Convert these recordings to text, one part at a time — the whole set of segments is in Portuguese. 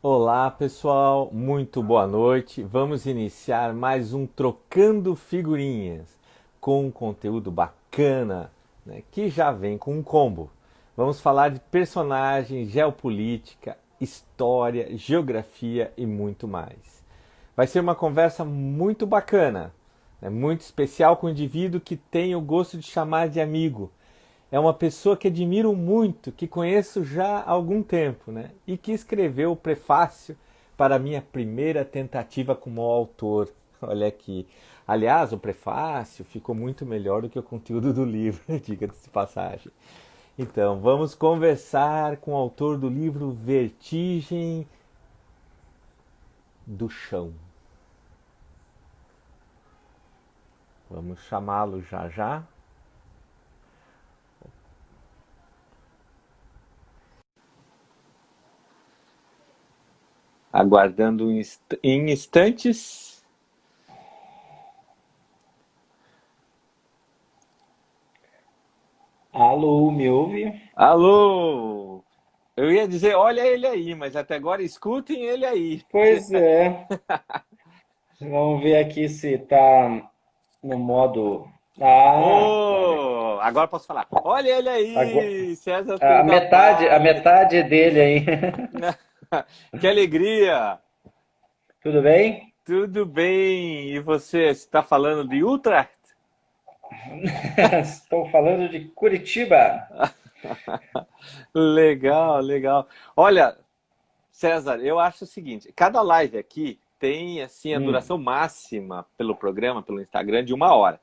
Olá, pessoal, muito boa noite. Vamos iniciar mais um Trocando Figurinhas com um conteúdo bacana, né, que já vem com um combo. Vamos falar de personagens, geopolítica, história, geografia e muito mais. Vai ser uma conversa muito bacana, né, muito especial com um indivíduo que tem o gosto de chamar de amigo. É uma pessoa que admiro muito, que conheço já há algum tempo, né? E que escreveu o prefácio para a minha primeira tentativa como autor. Olha aqui. Aliás, o prefácio ficou muito melhor do que o conteúdo do livro, diga-se de passagem. Então, vamos conversar com o autor do livro Vertigem do Chão. Vamos chamá-lo já já. Aguardando em instantes. Alô, me ouve? Alô! Eu ia dizer, olha ele aí, mas até agora escutem ele aí. Pois é. Vamos ver aqui se tá no modo. Ah, olha. Oh, agora posso falar. Olha ele Agora, aí, César a Pinto da metade, a Paz. metade dele aí. Que alegria! Tudo bem? Tudo bem? E você está falando de Utrecht? Estou falando de Curitiba. Legal, legal. Olha, César, eu acho o seguinte: cada live aqui tem assim a Hum, duração máxima pelo programa, pelo Instagram, de 1 hora.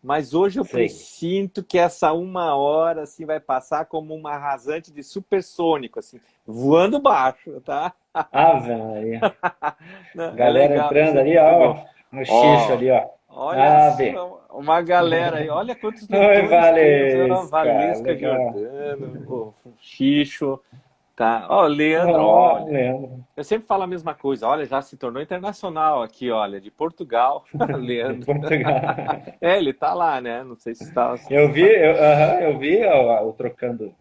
Mas hoje eu sei. presinto que essa 1 hora assim vai passar como uma rasante de supersônico, assim, voando baixo, tá? Ave Maria. Não, é Galera legal, isso entrando é ali, muito bom. ó. No xixo Ó, ali, ó. olha Ave. só, uma galera aí, olha quantos Oi, leitores temos. Ó, Valesca. Valesca Legal. Giordano, o Xixo, tá? Ó, Leandro, Ó, olha. Leandro. Eu sempre falo a mesma coisa, olha, já se tornou internacional aqui, olha, de Portugal, De Leandro. Portugal. É, ele tá lá, né? Não sei se está. Eu vi o trocando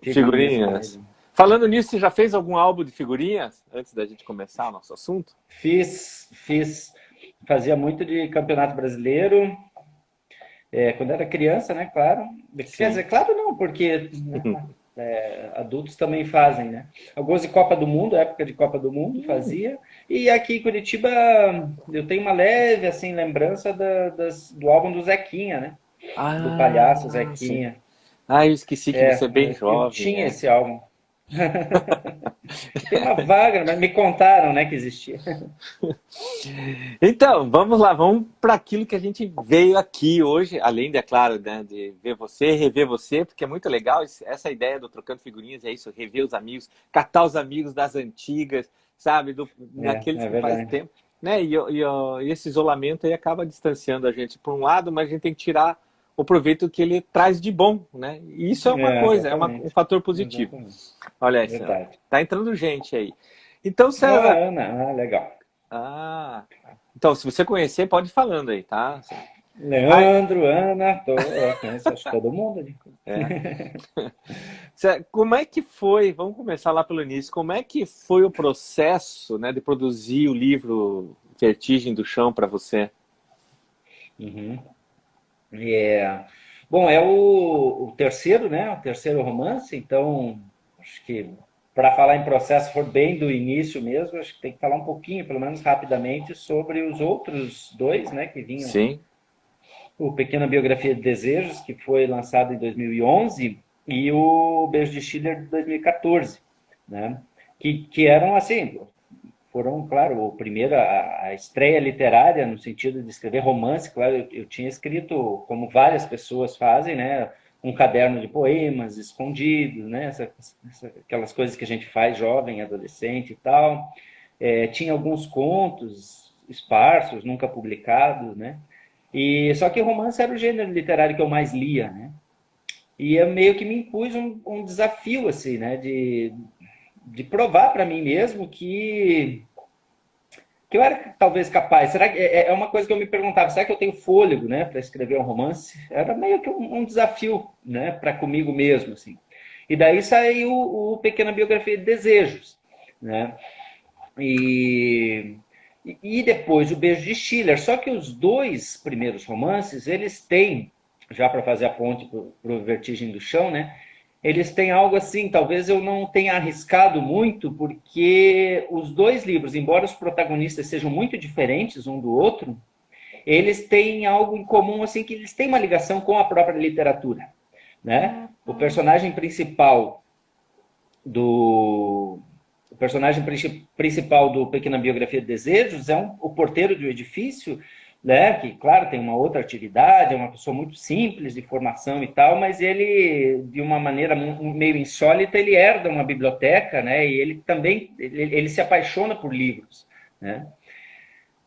figurinhas com Figurinhas. ele. Falando nisso, você já fez algum álbum de figurinhas antes da gente começar o nosso assunto? Fazia muito de campeonato brasileiro, quando era criança, né? Claro. Quer Sim. dizer, claro não, porque né, adultos também fazem, né? Alguns de Copa do Mundo, época de Copa do Mundo, fazia. E aqui em Curitiba eu tenho uma leve assim lembrança do álbum do Zequinha, né? Do palhaço Ah, sim. Zequinha. Ah, eu esqueci que você é bem Eu jovem, tinha é. esse álbum. Tem uma vaga, mas me contaram, né, que existia. Então, vamos lá, vamos para aquilo que a gente veio aqui hoje, além de, é claro, né, de ver você, rever você, porque é muito legal essa ideia do Trocando Figurinhas, é isso, rever os amigos, catar os amigos das antigas, sabe, naqueles É que faz verdade. tempo, né, e esse isolamento aí acaba distanciando a gente por um lado, mas a gente tem que tirar o proveito que ele traz de bom, né, e isso é uma coisa, um Exatamente. fator positivo. Exatamente. Olha aí, Verdade. tá entrando gente aí. Então, Ó, a César, Ana, legal. ah, então, se você conhecer, pode ir falando aí, tá? Ah, Leandro, Ana, eu conheço acho todo mundo ali. é. Como é que foi? Vamos começar lá pelo início. Como é que foi o processo, né, de produzir o livro Vertigem do Chão para você? Uhum. É, bom, é o terceiro, né? O terceiro romance, então acho que para falar em processo for bem do início mesmo, acho que tem que falar um pouquinho, pelo menos rapidamente, sobre os outros dois, né, que vinham. Sim, O Pequena Biografia de Desejos, que foi lançado em 2011, e o Beijo de Schiller de 2014, né? Que eram assim, foram, claro, o primeiro, a estreia literária no sentido de escrever romance, claro, eu tinha escrito, como várias pessoas fazem, né? Um caderno de poemas escondidos, né? Aquelas coisas que a gente faz jovem, adolescente e tal. Tinha alguns contos esparsos, nunca publicados, né? E só que romance era o gênero literário que eu mais lia, né? E eu meio que me impus um desafio assim, né? De provar para mim mesmo que eu era talvez capaz. Será que é uma coisa que eu me perguntava? Será que eu tenho fôlego, né, para escrever um romance? Era meio que um desafio, né, para comigo mesmo, assim. E daí saiu o Pequena Biografia de Desejos, né? E depois o Beijo de Schiller. Só que os dois primeiros romances, eles têm, já para fazer a ponte para o Vertigem do Chão, né? Eles têm algo assim, talvez eu não tenha arriscado muito, porque os dois livros, embora os protagonistas sejam muito diferentes um do outro, eles têm algo em comum, assim, que eles têm uma ligação com a própria literatura, né? O personagem principal do o personagem principal do Pequena Biografia de Desejos é o porteiro de um edifício, né, que, claro, tem uma outra atividade, é uma pessoa muito simples de formação e tal, mas ele, de uma maneira meio insólita, ele herda uma biblioteca, né, e ele também ele se apaixona por livros, né,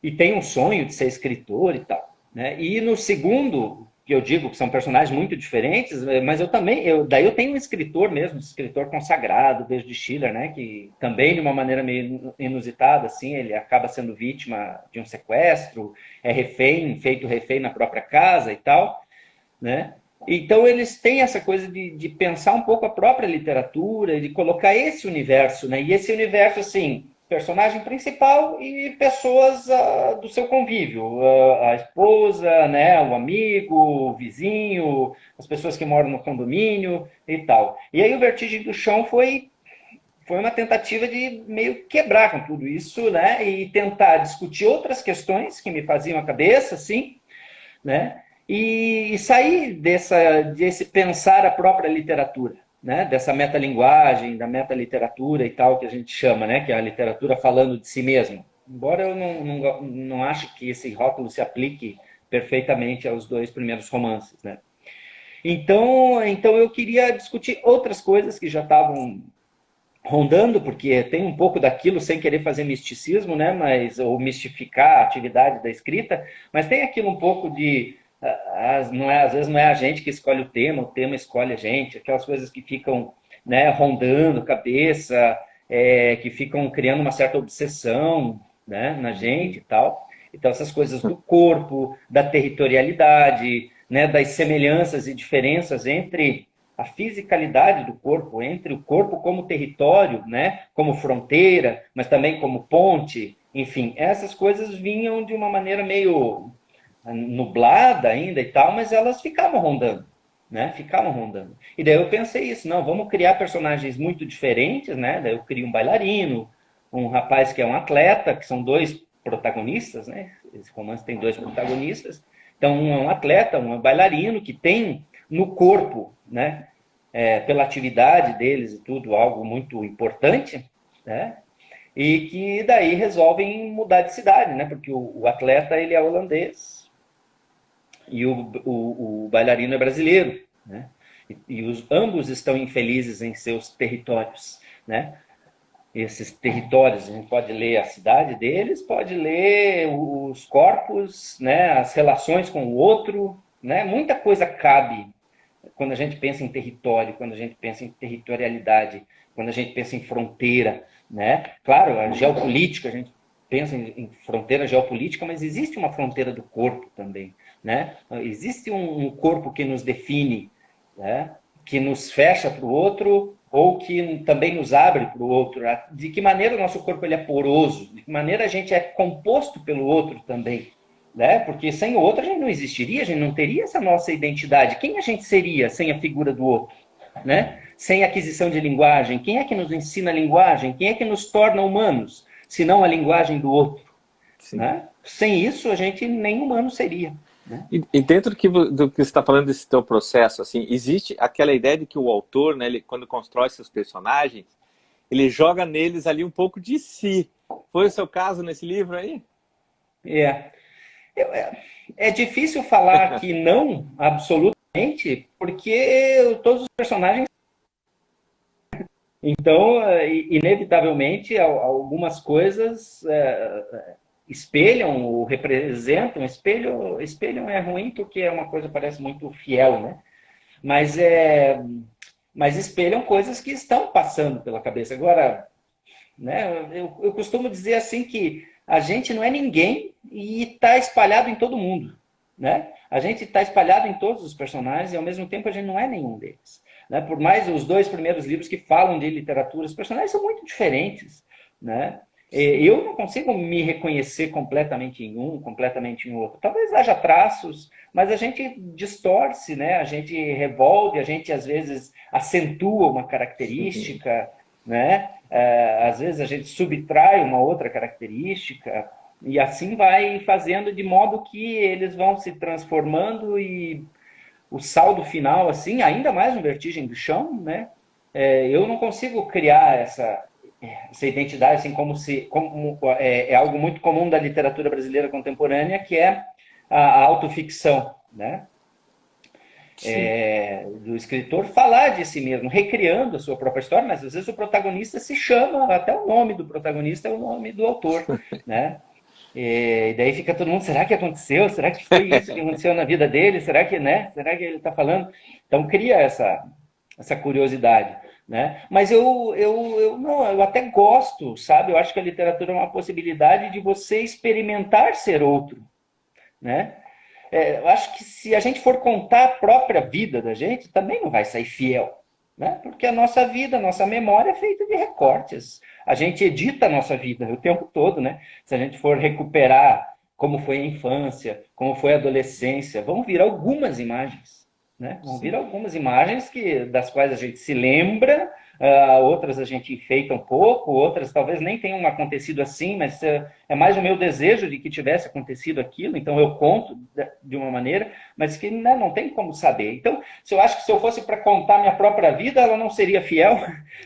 e tem um sonho de ser escritor e tal, né, e no segundo, que eu digo que são personagens muito diferentes, mas daí eu tenho um escritor mesmo, um escritor consagrado, Beijo de Schiller, né, que também de uma maneira meio inusitada, assim, ele acaba sendo vítima de um sequestro, é feito refém na própria casa e tal, né, então eles têm essa coisa de pensar um pouco a própria literatura, de colocar esse universo, né, e esse universo, assim, personagem principal e pessoas do seu convívio, a esposa, né, o amigo, o vizinho, as pessoas que moram no condomínio e tal. E aí o Vertigem do Chão foi uma tentativa de meio quebrar com tudo isso, né, e tentar discutir outras questões que me faziam a cabeça, assim, né, e sair desse pensar a própria literatura, né, dessa metalinguagem, da metaliteratura e tal, que a gente chama, né, que é a literatura falando de si mesma. Embora eu não ache que esse rótulo se aplique perfeitamente aos dois primeiros romances, né. Então eu queria discutir outras coisas que já estavam rondando, porque tem um pouco daquilo, sem querer fazer misticismo, né, ou mistificar a atividade da escrita, mas tem aquilo um pouco de às vezes não é a gente que escolhe o tema escolhe a gente, aquelas coisas que ficam, né, rondando a cabeça, que ficam criando uma certa obsessão, né, na gente e tal. Então essas coisas do corpo, da territorialidade, né, das semelhanças e diferenças entre a fisicalidade do corpo, entre o corpo como território, né, como fronteira, mas também como ponte, enfim, essas coisas vinham de uma maneira meio nublada ainda e tal, mas elas ficavam rondando, né? Ficavam rondando. E daí eu pensei isso, não, vamos criar personagens muito diferentes, né? Daí eu crio um bailarino, um rapaz que é um atleta, que são dois protagonistas, né? Esse romance tem dois protagonistas. Então, um é um atleta, um é um bailarino, que tem no corpo, né? Pela atividade deles e tudo, algo muito importante, né? E que daí resolvem mudar de cidade, né? Porque o atleta, ele é holandês, e o bailarino é brasileiro, né? E ambos estão infelizes em seus territórios, né? Esses territórios, a gente pode ler a cidade deles, pode ler os corpos, né? As relações com o outro, né? Muita coisa cabe quando a gente pensa em território, quando a gente pensa em territorialidade, quando a gente pensa em fronteira, né? Claro, a geopolítica, a gente pensa em fronteira geopolítica, mas existe uma fronteira do corpo também, né? Existe um corpo que nos define, né? Que nos fecha para o outro ou que também nos abre para o outro. De que maneira o nosso corpo ele é poroso, de que maneira a gente é composto pelo outro também, né? Porque sem o outro a gente não existiria, a gente não teria essa nossa identidade. Quem a gente seria sem a figura do outro, né? Sem a aquisição de linguagem? Quem é que nos ensina a linguagem? Quem é que nos torna humanos, se não a linguagem do outro? Né? Sem isso, a gente nem humano seria. Né? E dentro do que você está falando desse teu processo, assim, existe aquela ideia de que o autor, né, ele, quando constrói seus personagens, ele joga neles ali um pouco de si. Foi o seu caso nesse livro aí? É difícil falar que não, absolutamente, porque todos os personagens. Então, inevitavelmente, algumas coisas espelham ou representam. Espelham é ruim porque é uma coisa que parece muito fiel, né? Mas espelham coisas que estão passando pela cabeça. Agora, né, eu costumo dizer assim que a gente não é ninguém e está espalhado em todo mundo, né? A gente está espalhado em todos os personagens e, ao mesmo tempo, a gente não é nenhum deles. Né? Por mais os dois primeiros livros que falam de literatura, os personagens são muito diferentes. né? Eu não consigo me reconhecer completamente em um, completamente em outro. Talvez haja traços, mas a gente distorce, né? A gente revolve, a gente às vezes acentua uma característica, né? Às vezes a gente subtrai uma outra característica e assim vai fazendo de modo que eles vão se transformando e o saldo final, assim, ainda mais no Vertigem do Chão, né? Eu não consigo criar essa identidade, assim, é algo muito comum da literatura brasileira contemporânea, que é a autoficção, né? Do escritor falar de si mesmo, recriando a sua própria história, mas às vezes o protagonista se chama, até o nome do protagonista é o nome do autor, né? E daí fica todo mundo, será que aconteceu? Será que foi isso que aconteceu na vida dele? Será que, né? Será que ele está falando? Então cria essa curiosidade, né? Mas eu até gosto, sabe? Eu acho que a literatura é uma possibilidade de você experimentar ser outro, né? Eu acho que se a gente for contar a própria vida da gente, também não vai sair fiel, né? Porque a nossa vida, a nossa memória é feita de recortes. A gente edita a nossa vida o tempo todo, né? Se a gente for recuperar como foi a infância, como foi a adolescência, vão vir algumas imagens, né? Vão vir algumas imagens das quais a gente se lembra, outras a gente enfeita um pouco, outras talvez nem tenham acontecido assim, mas é mais o meu desejo de que tivesse acontecido aquilo, então eu conto de uma maneira, mas que, né, não tem como saber. Então, eu acho que se eu fosse para contar minha própria vida, ela não seria fiel,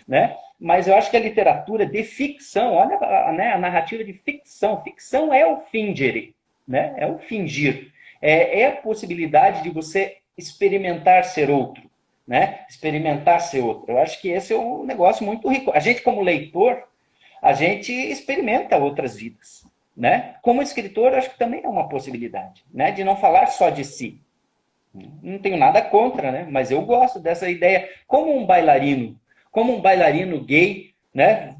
né? Mas eu acho que a literatura de ficção, olha, né, a narrativa de ficção, ficção é o fingere, né? É o fingir, é a possibilidade de você experimentar ser outro, né? Experimentar ser outro. Eu acho que esse é um negócio muito rico. A gente, como leitor, a gente experimenta outras vidas, né? Como escritor, acho que também é uma possibilidade, né? De não falar só de si. Não tenho nada contra, né? Mas eu gosto dessa ideia. Como um bailarino gay, né?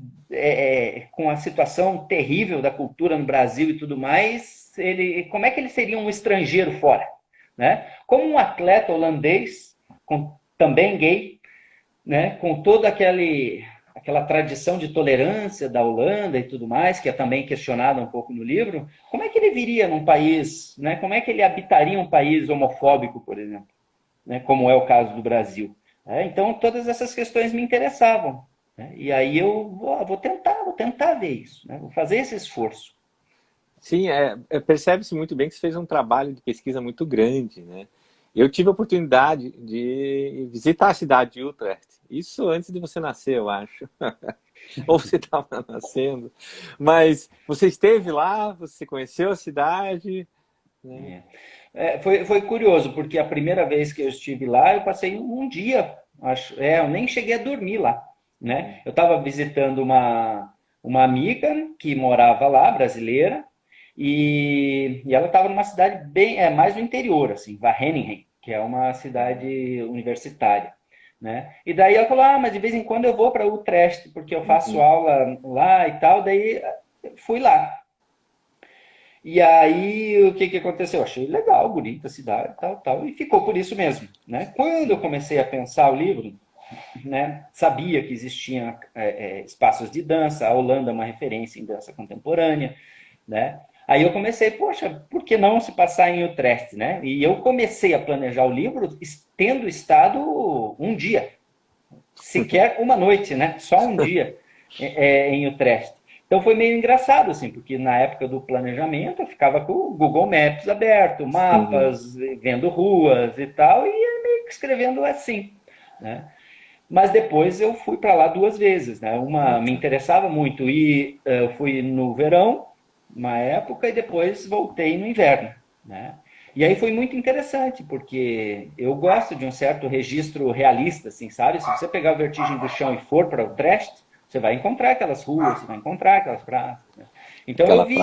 Com a situação terrível da cultura no Brasil e tudo mais, como é que ele seria um estrangeiro fora, né? Como um atleta holandês, também gay, né? Com toda aquela tradição de tolerância da Holanda e tudo mais, que é também questionada um pouco no livro, como é que ele viria num país, né? Como é que ele habitaria um país homofóbico, por exemplo, né? Como é o caso do Brasil. Então, todas essas questões me interessavam, né? E aí eu vou tentar ver isso, né? Vou fazer esse esforço. Sim, percebe-se muito bem que você fez um trabalho de pesquisa muito grande, né? Eu tive a oportunidade de visitar a cidade de Utrecht. Isso antes de você nascer, eu acho. Ou você estava nascendo. Mas você esteve lá, você conheceu a cidade, né? Foi curioso, porque a primeira vez que eu estive lá, eu passei um dia, acho, eu nem cheguei a dormir lá, né? Eu estava visitando uma amiga que morava lá, brasileira, e ela estava numa cidade mais no interior, assim, Wageningen, que é uma cidade universitária, né? E daí ela falou, mas de vez em quando eu vou para Utrecht, porque eu faço aula lá e tal, daí fui lá. E aí, o que aconteceu? Eu achei legal, bonita a cidade, tal, e ficou por isso mesmo, né? Quando eu comecei a pensar o livro, né, sabia que existiam espaços de dança, a Holanda é uma referência em dança contemporânea, né? Aí eu comecei, poxa, por que não se passar em Utrecht, né? E eu comecei a planejar o livro tendo estado um dia, sequer uma noite, né? Só um dia em Utrecht. Então foi meio engraçado, assim, porque na época do planejamento eu ficava com o Google Maps aberto, mapas, vendo ruas e tal, e ia meio que escrevendo assim, né? Mas depois eu fui para lá 2 vezes, né? Uma me interessava muito e eu fui no verão, uma época, e depois voltei no inverno, né? E aí foi muito interessante, porque eu gosto de um certo registro realista, assim, sabe? Se você pegar o Vertigem do Chão e for para Utrecht, você vai encontrar aquelas ruas, você vai encontrar aquelas praças, né? Então eu vi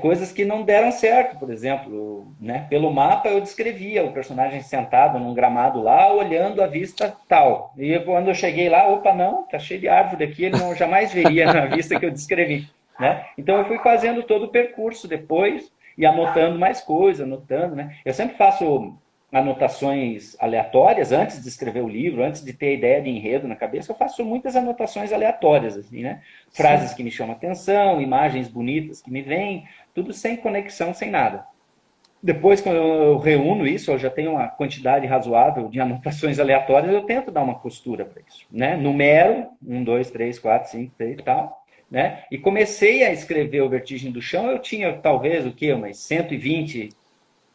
coisas que não deram certo, por exemplo, né? Pelo mapa eu descrevia o personagem sentado num gramado lá, olhando a vista tal. E quando eu cheguei lá, opa, não, tá cheio de árvore aqui, ele não jamais veria na vista que eu descrevi, né? Então eu fui fazendo todo o percurso depois e anotando mais coisas, anotando, né? Eu sempre faço anotações aleatórias antes de escrever o livro, antes de ter a ideia de enredo na cabeça, eu faço muitas anotações aleatórias, assim, né? Sim. Frases que me chamam a atenção, imagens bonitas que me vêm, tudo sem conexão, sem nada. Depois, quando eu reúno isso, eu já tenho uma quantidade razoável de anotações aleatórias, eu tento dar uma costura para isso, né? Numero, 1, 2, 3, 4, 5, 6 e tal, né? E comecei a escrever o Vertigem do Chão, eu tinha talvez, o quê? Umas 120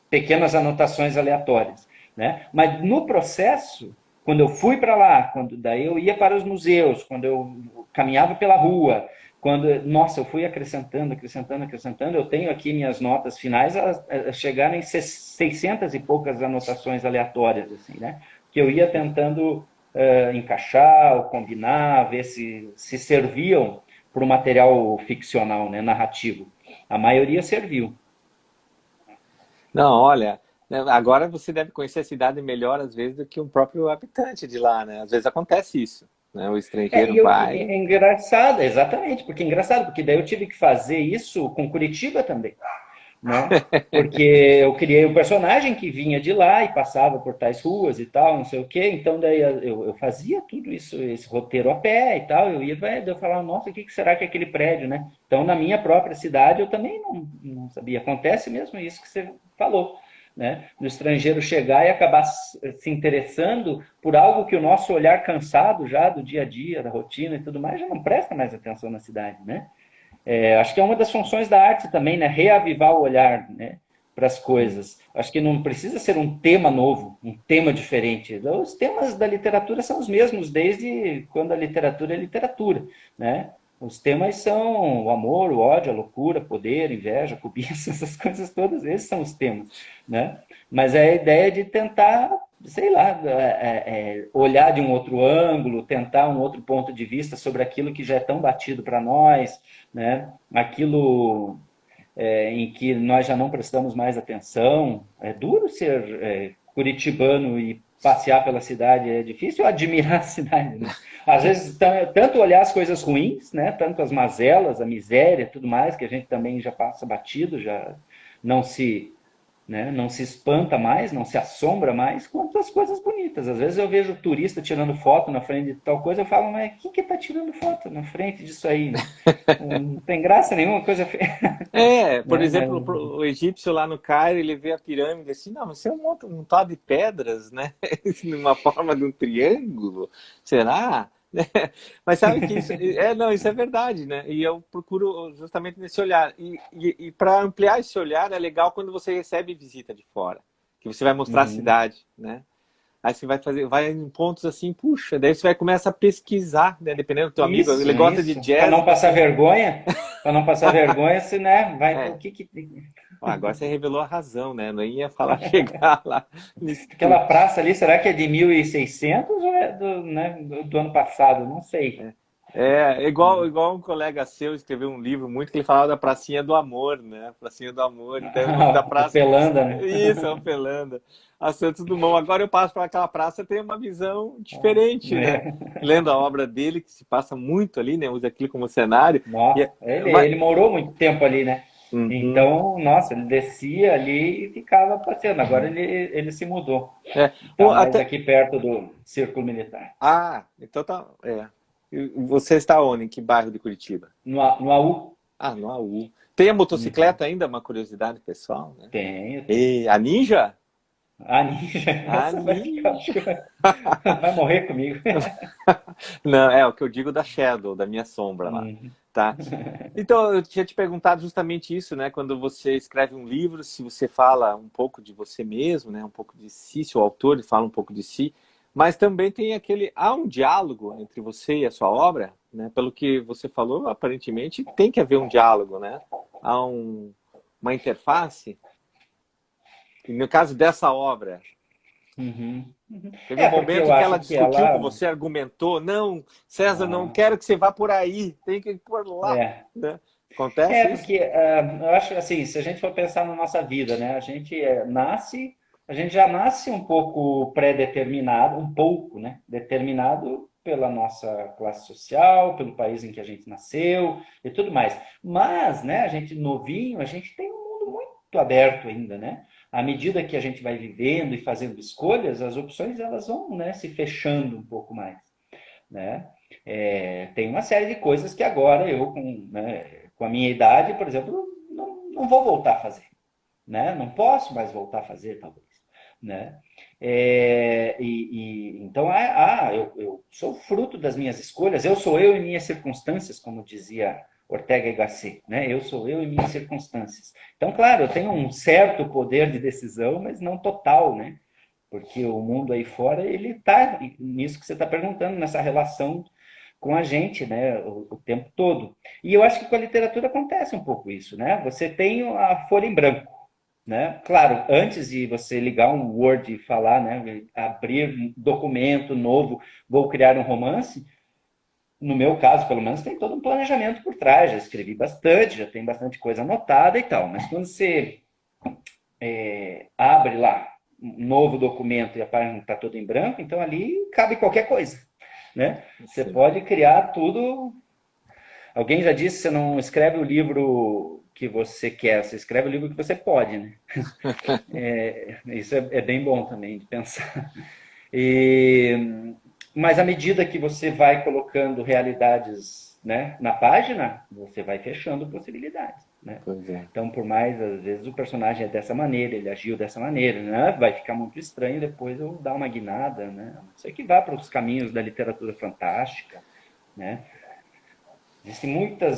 pequenas anotações aleatórias, né? Mas no processo, quando eu fui para lá, quando daí eu ia para os museus, quando eu caminhava pela rua, quando, nossa, eu fui acrescentando, acrescentando, acrescentando, eu tenho aqui minhas notas finais a chegar em 600 e poucas anotações aleatórias, assim, né? Que eu ia tentando encaixar, ou combinar, ver se serviam para o material ficcional, né, narrativo. A maioria serviu. Não, olha, né, agora você deve conhecer a cidade melhor às vezes do que um próprio habitante de lá, né? Às vezes acontece isso, né? O estrangeiro vai. É engraçado, exatamente, porque é engraçado, porque daí eu tive que fazer isso com Curitiba também, né? Porque eu criei um personagem que vinha de lá e passava por tais ruas e tal, não sei o quê, então daí eu fazia tudo isso, esse roteiro a pé e tal, eu ia, eu falava, nossa, o que será que é aquele prédio, né? Então na minha própria cidade eu também não sabia, acontece mesmo isso que você falou, né? Do estrangeiro chegar e acabar se interessando por algo que o nosso olhar cansado já do dia a dia, da rotina e tudo mais, já não presta mais atenção na cidade, né? Acho que é uma das funções da arte também, né? Reavivar o olhar, né? Para as coisas. Acho que não precisa ser um tema novo, um tema diferente. Os temas da literatura são os mesmos desde quando a literatura é literatura, né? Os temas são o amor, o ódio, a loucura, poder, inveja, cobiça, essas coisas todas, esses são os temas, né? Mas é a ideia de tentar, sei lá, olhar de um outro ângulo, tentar um outro ponto de vista sobre aquilo que já é tão batido para nós, né? Aquilo em que nós já não prestamos mais atenção. É duro ser curitibano e passear pela cidade, é difícil admirar a cidade, né? Às vezes, tanto olhar as coisas ruins, né? Tanto as mazelas, a miséria, tudo mais, que a gente também já passa batido, já não se né? Não se espanta mais, não se assombra mais, quanto as coisas bonitas. Às vezes eu vejo turista tirando foto na frente de tal coisa, eu falo, mas quem que está tirando foto na frente disso aí, né? Não tem graça nenhuma, coisa feia. É, por Né? Mas, exemplo, o egípcio lá no Cairo, ele vê a pirâmide assim, não, mas isso é um montado de pedras, né? Numa forma de um triângulo, será? Né? Mas sabe que isso, não, isso é verdade, né? E eu procuro justamente nesse olhar. E para ampliar esse olhar, é legal quando você recebe visita de fora, que você vai mostrar a uhum. cidade, né? Aí você vai fazer, vai em pontos assim, puxa, daí você vai começar a pesquisar, né? Dependendo do teu amigo, ele gosta de Isso. Para jazz, não passar você. vergonha, para não passar vergonha, se, né, vai, o É, que que... ó, agora você revelou a razão, né? Não ia falar chegar lá nisso tudo. Aquela praça ali, será que é de 1600 ou é né, do ano passado? Não sei. É igual um colega seu escreveu um livro muito que ele falava da pracinha do amor, né? Pracinha do amor, então é o nome da O praça. Pelanda, né? Isso, é o Pelanda. A Santos Dumont. Agora eu passo para aquela praça, tem uma visão diferente, né? Lendo a obra dele, que se passa muito ali, né? Usa aquilo como cenário. E Nossa, mas, ele morou muito tempo ali, né? uhum, Então, nossa, ele descia ali e ficava passeando. Agora ele se mudou. é. Tá mais Até, aqui perto do Círculo Militar. então tá. É. E você está onde? Em que bairro de Curitiba? No AU? Ah, no AU. Tem a Uhum. motocicleta ainda, uma curiosidade pessoal, né? Tenho. E a Ninja? A ninja, A essa vai ficar, acho Ninja. que vai morrer comigo. Não, é o que eu digo da Shadow, da minha sombra lá, Uhum. tá? Então, eu tinha te perguntado justamente isso, né? Quando você escreve um livro, se você fala um pouco de você mesmo, né? Um pouco de si, se o autor fala um pouco de si, mas também tem há um diálogo entre você e a sua obra, né? Pelo que você falou, aparentemente tem que haver um diálogo, né? Há uma interface. E no caso dessa obra, Uhum. teve um Porque momento eu que ela acho que discutiu com ela. você, argumentou, não, César, não Ah, quero que você vá por aí, tem que ir por lá, é. né? Acontece isso? Porque eu acho assim, se a gente for pensar na nossa vida, né? A gente nasce, a gente já nasce um pouco pré-determinado, um pouco, né? Determinado pela nossa classe social, pelo país em que a gente nasceu e tudo mais. Mas, né? A gente novinho, a gente tem um mundo muito aberto ainda, né? à medida que a gente vai vivendo e fazendo escolhas, as opções elas vão, né, se fechando um pouco mais, né? Tem uma série de coisas que agora eu, com a minha idade, por exemplo, não vou voltar a fazer, né? Não posso mais voltar a fazer, talvez, né? Então, eu sou fruto das minhas escolhas, eu sou eu e minhas circunstâncias, como dizia Ortega y Gasset, né? Eu sou eu e minhas circunstâncias. Então, claro, eu tenho um certo poder de decisão, mas não total, né? Porque o mundo aí fora, ele está nisso que você está perguntando, nessa relação com a gente, né, o tempo todo. E eu acho que com a literatura acontece um pouco isso, né? Você tem a folha em branco, né? Claro, antes de você ligar um Word e falar, né, abrir um documento novo, vou criar um romance, no meu caso, pelo menos, tem todo um planejamento por trás. Já escrevi bastante, já tem bastante coisa anotada e tal. Mas quando você abre lá um novo documento e a página está toda em branco, então ali cabe qualquer coisa, né? Você pode criar tudo. Alguém já disse que você não escreve o livro que você quer, você escreve o livro que você pode, né? Isso é bem bom também de pensar. Mas à medida que você vai colocando realidades, né, na página, você vai fechando possibilidades, né? Então, por mais, às vezes, o personagem é dessa maneira, ele agiu dessa maneira, né? Vai ficar muito estranho depois eu dar uma guinada, né? A não ser que vá para os caminhos da literatura fantástica, né? Existem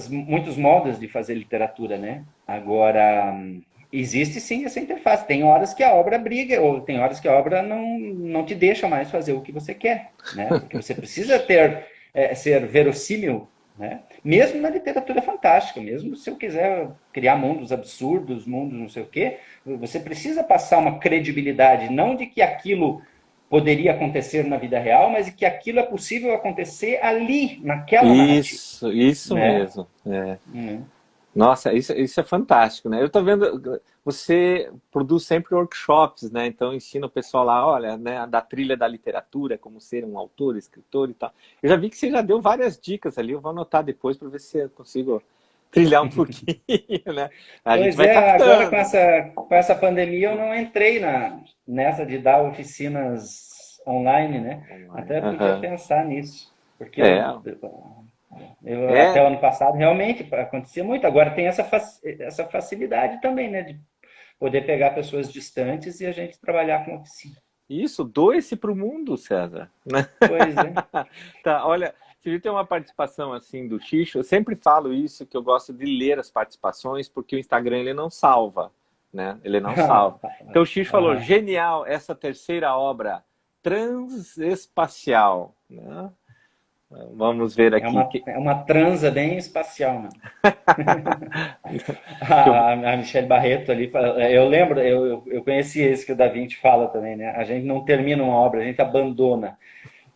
muitos modos de fazer literatura, né? Agora, existe sim essa interface. Tem horas que a obra briga, ou tem horas que a obra não te deixa mais fazer o que você quer, né? Porque você precisa ser verossímil, né? Mesmo na literatura fantástica, mesmo se eu quiser criar mundos absurdos, mundos não sei o quê, você precisa passar uma credibilidade, não de que aquilo poderia acontecer na vida real, mas de que aquilo é possível acontecer ali, naquela narrativa. Isso Né? mesmo. Nossa, isso é fantástico, né? Eu tô vendo, você produz sempre workshops, né? Então ensina o pessoal lá, olha, né, da trilha da literatura, como ser um autor, escritor e tal. Eu já vi que você já deu várias dicas ali, eu vou anotar depois para ver se eu consigo trilhar um pouquinho, né? A gente Pois vai agora com captando. essa pandemia eu não entrei nessa de dar oficinas online, né? Online. Até podia Aham. pensar nisso, porque É, eu até é, o ano passado realmente acontecia muito. Agora tem essa facilidade também, né? De poder pegar pessoas distantes e a gente trabalhar com oficina. isso, doe-se para o mundo, César, né? Pois é. Tá, olha, se viu tem uma participação assim do Xixo, eu sempre falo isso, que eu gosto de ler as participações, porque o Instagram ele não salva, né? Ele não salva. Então o Xixo falou, Aham. genial essa terceira obra transespacial, né? Vamos ver É aqui. uma, é uma transa bem espacial, né? Que eu- A Michelle Barreto ali, eu lembro, eu conheci esse que o Da Vinci fala também, né? A gente não termina uma obra, a gente abandona.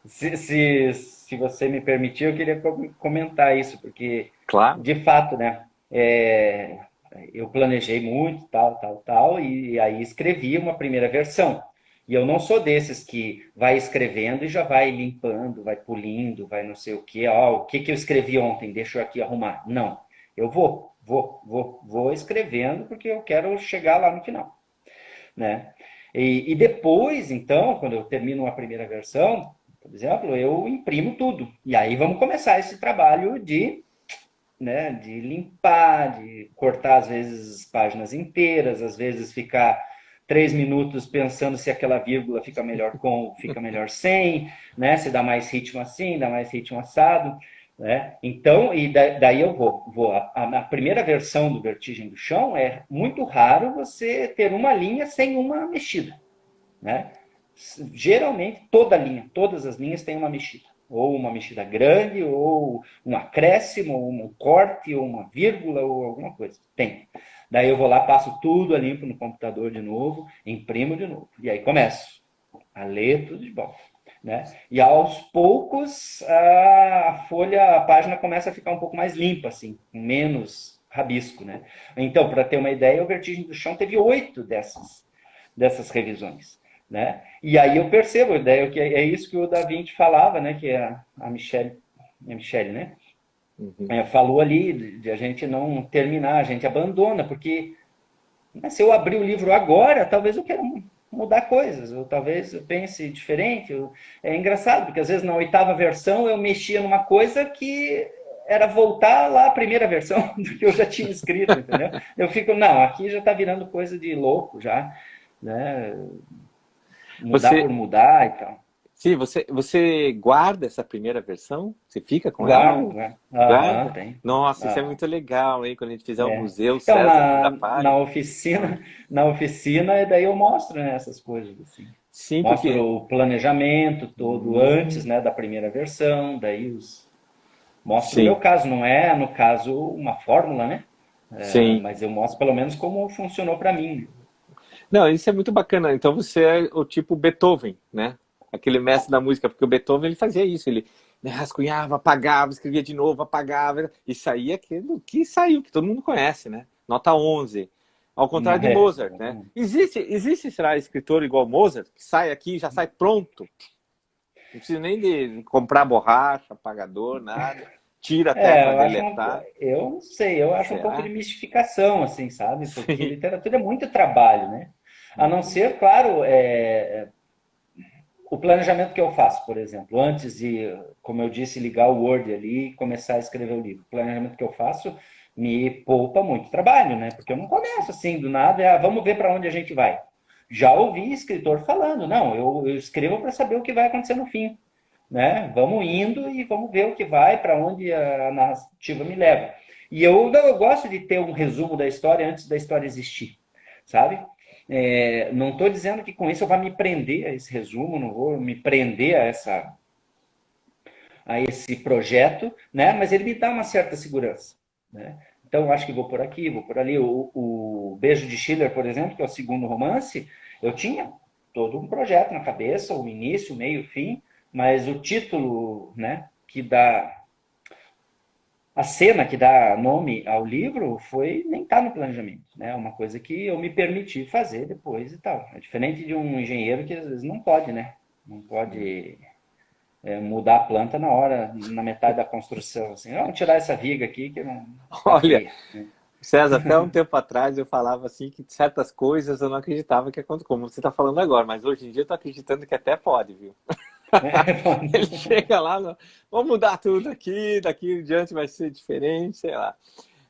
Se você me permitir, eu queria comentar isso, porque, claro. de fato, né? Eu planejei muito, tal, e aí escrevi uma primeira versão. E eu não sou desses que vai escrevendo e já vai limpando, vai polindo, vai não sei o quê. Ó, o que eu escrevi ontem? Deixa eu aqui arrumar. Não. Eu vou escrevendo porque eu quero chegar lá no final, né? E depois, então, quando eu termino uma primeira versão, por exemplo, eu imprimo tudo. E aí vamos começar esse trabalho de limpar, de cortar às vezes páginas inteiras, às vezes ficar 3 minutos pensando se aquela vírgula fica melhor com, fica melhor sem, né? Se dá mais ritmo assim, dá mais ritmo assado, né? Então, daí eu vou. A primeira versão do Vertigem do Chão é muito raro você ter uma linha sem uma mexida, né? Geralmente todas as linhas têm uma mexida. Ou uma mexida grande, ou um acréscimo, ou um corte, ou uma vírgula, ou alguma coisa. Tem. Daí eu vou lá, passo tudo a limpo no computador de novo, imprimo de novo. E aí começo a ler tudo de volta. Né? E aos poucos a página começa a ficar um pouco mais limpa, assim, com menos rabisco. Né? Então, para ter uma ideia, o Vertigem do Chão teve 8 dessas revisões. Né? E aí eu percebo, daí, que é isso que o Da Vinci falava, né? Que a Michelle, né? Uhum. Falou ali de a gente não terminar, a gente abandona, porque Mas se eu abrir o livro agora, talvez eu queira mudar coisas, ou talvez eu pense diferente. É engraçado, porque às vezes na oitava versão eu mexia numa coisa que era voltar lá à primeira versão do que eu já tinha escrito, entendeu? Eu fico, não, aqui já está virando coisa de louco já, né? Mudar Você, por mudar e tal. sim, você guarda essa primeira versão? Você fica com ela Guardo, ou guardo. Aham, guarda? tem. Nossa, isso é Aham. muito legal, hein? Quando a gente fizer o É. Museu Então, César da Paz. na oficina, daí eu mostro, né, essas coisas assim. Sim, Mostro porque. o planejamento todo antes, Hum, né, da primeira versão, mostro o meu sim, caso, não é, no caso, uma fórmula, né? É, sim. mas eu mostro pelo menos como funcionou para mim. Não, isso é muito bacana. Então você é o tipo Beethoven, né? Aquele mestre da música, porque o Beethoven ele fazia isso, ele né, rascunhava, apagava, escrevia de novo, apagava, e saía aquilo que saiu, que todo mundo conhece, né? Nota 11. Ao contrário de É, Mozart, né? Existe, será, escritor igual Mozart, que sai aqui e já sai pronto? Não precisa nem de comprar borracha, apagador, nada. Tira até para deletar. eu não sei, eu acho um pouco de Será? mistificação, assim, sabe? Porque Sim. literatura é muito trabalho, né? A não Uhum. ser, claro, o planejamento que eu faço, por exemplo, antes de, como eu disse, ligar o Word ali e começar a escrever o livro. O planejamento que eu faço me poupa muito trabalho, né? Porque eu não começo assim do nada, vamos ver para onde a gente vai. Já ouvi escritor falando, não, eu escrevo para saber o que vai acontecer no fim, né? Vamos indo e vamos ver o que vai, para onde a narrativa me leva. E eu gosto de ter um resumo da história antes da história existir, sabe? Não estou dizendo que com isso eu vou me prender a esse resumo, não vou me prender a esse projeto, né? Mas ele me dá uma certa segurança, né? Então, eu acho que vou por aqui, vou por ali. O Beijo de Schiller, por exemplo, que é o segundo romance, eu tinha todo um projeto na cabeça, o início, o meio, o fim, mas o título, né, que dá a cena que dá nome ao livro foi nem tá no planejamento, né? Uma coisa que eu me permiti fazer depois e tal. É diferente de um engenheiro que às vezes não pode, né? Não pode mudar a planta na hora, na metade da construção. Assim, vamos tirar essa viga aqui que não tá Olha, feia. César, até um tempo atrás eu falava assim que certas coisas eu não acreditava que acontecem, como você está falando agora, mas hoje em dia eu estou acreditando que até pode, viu? Ele chega lá, vamos mudar tudo aqui, daqui em diante vai ser diferente, sei lá.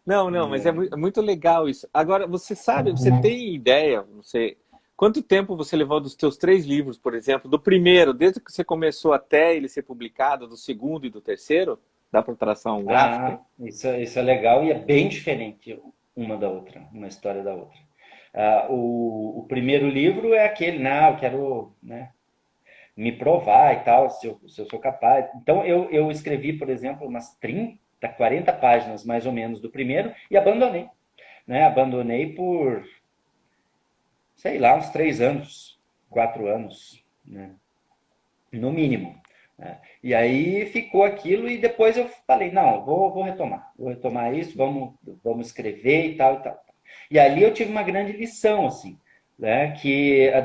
Não, não, mas é muito legal isso. Agora, você sabe, você tem ideia, não sei, quanto tempo você levou dos teus 3 livros, por exemplo, do primeiro, desde que você começou até ele ser publicado, do segundo e do terceiro? Dá para traçar um gráfico aí? Isso é legal e é bem diferente uma da outra, uma história da outra. O primeiro livro é aquele, não, eu quero, né, me provar e tal, se eu sou capaz. Então, eu escrevi, por exemplo, umas 30, 40 páginas, mais ou menos, do primeiro e abandonei. Né? Abandonei por, sei lá, uns 3 anos, 4 anos, né? No mínimo. Né? E aí ficou aquilo e depois eu falei, não, vou retomar isso, vamos escrever e tal e tal. E ali eu tive uma grande lição, assim, né, que é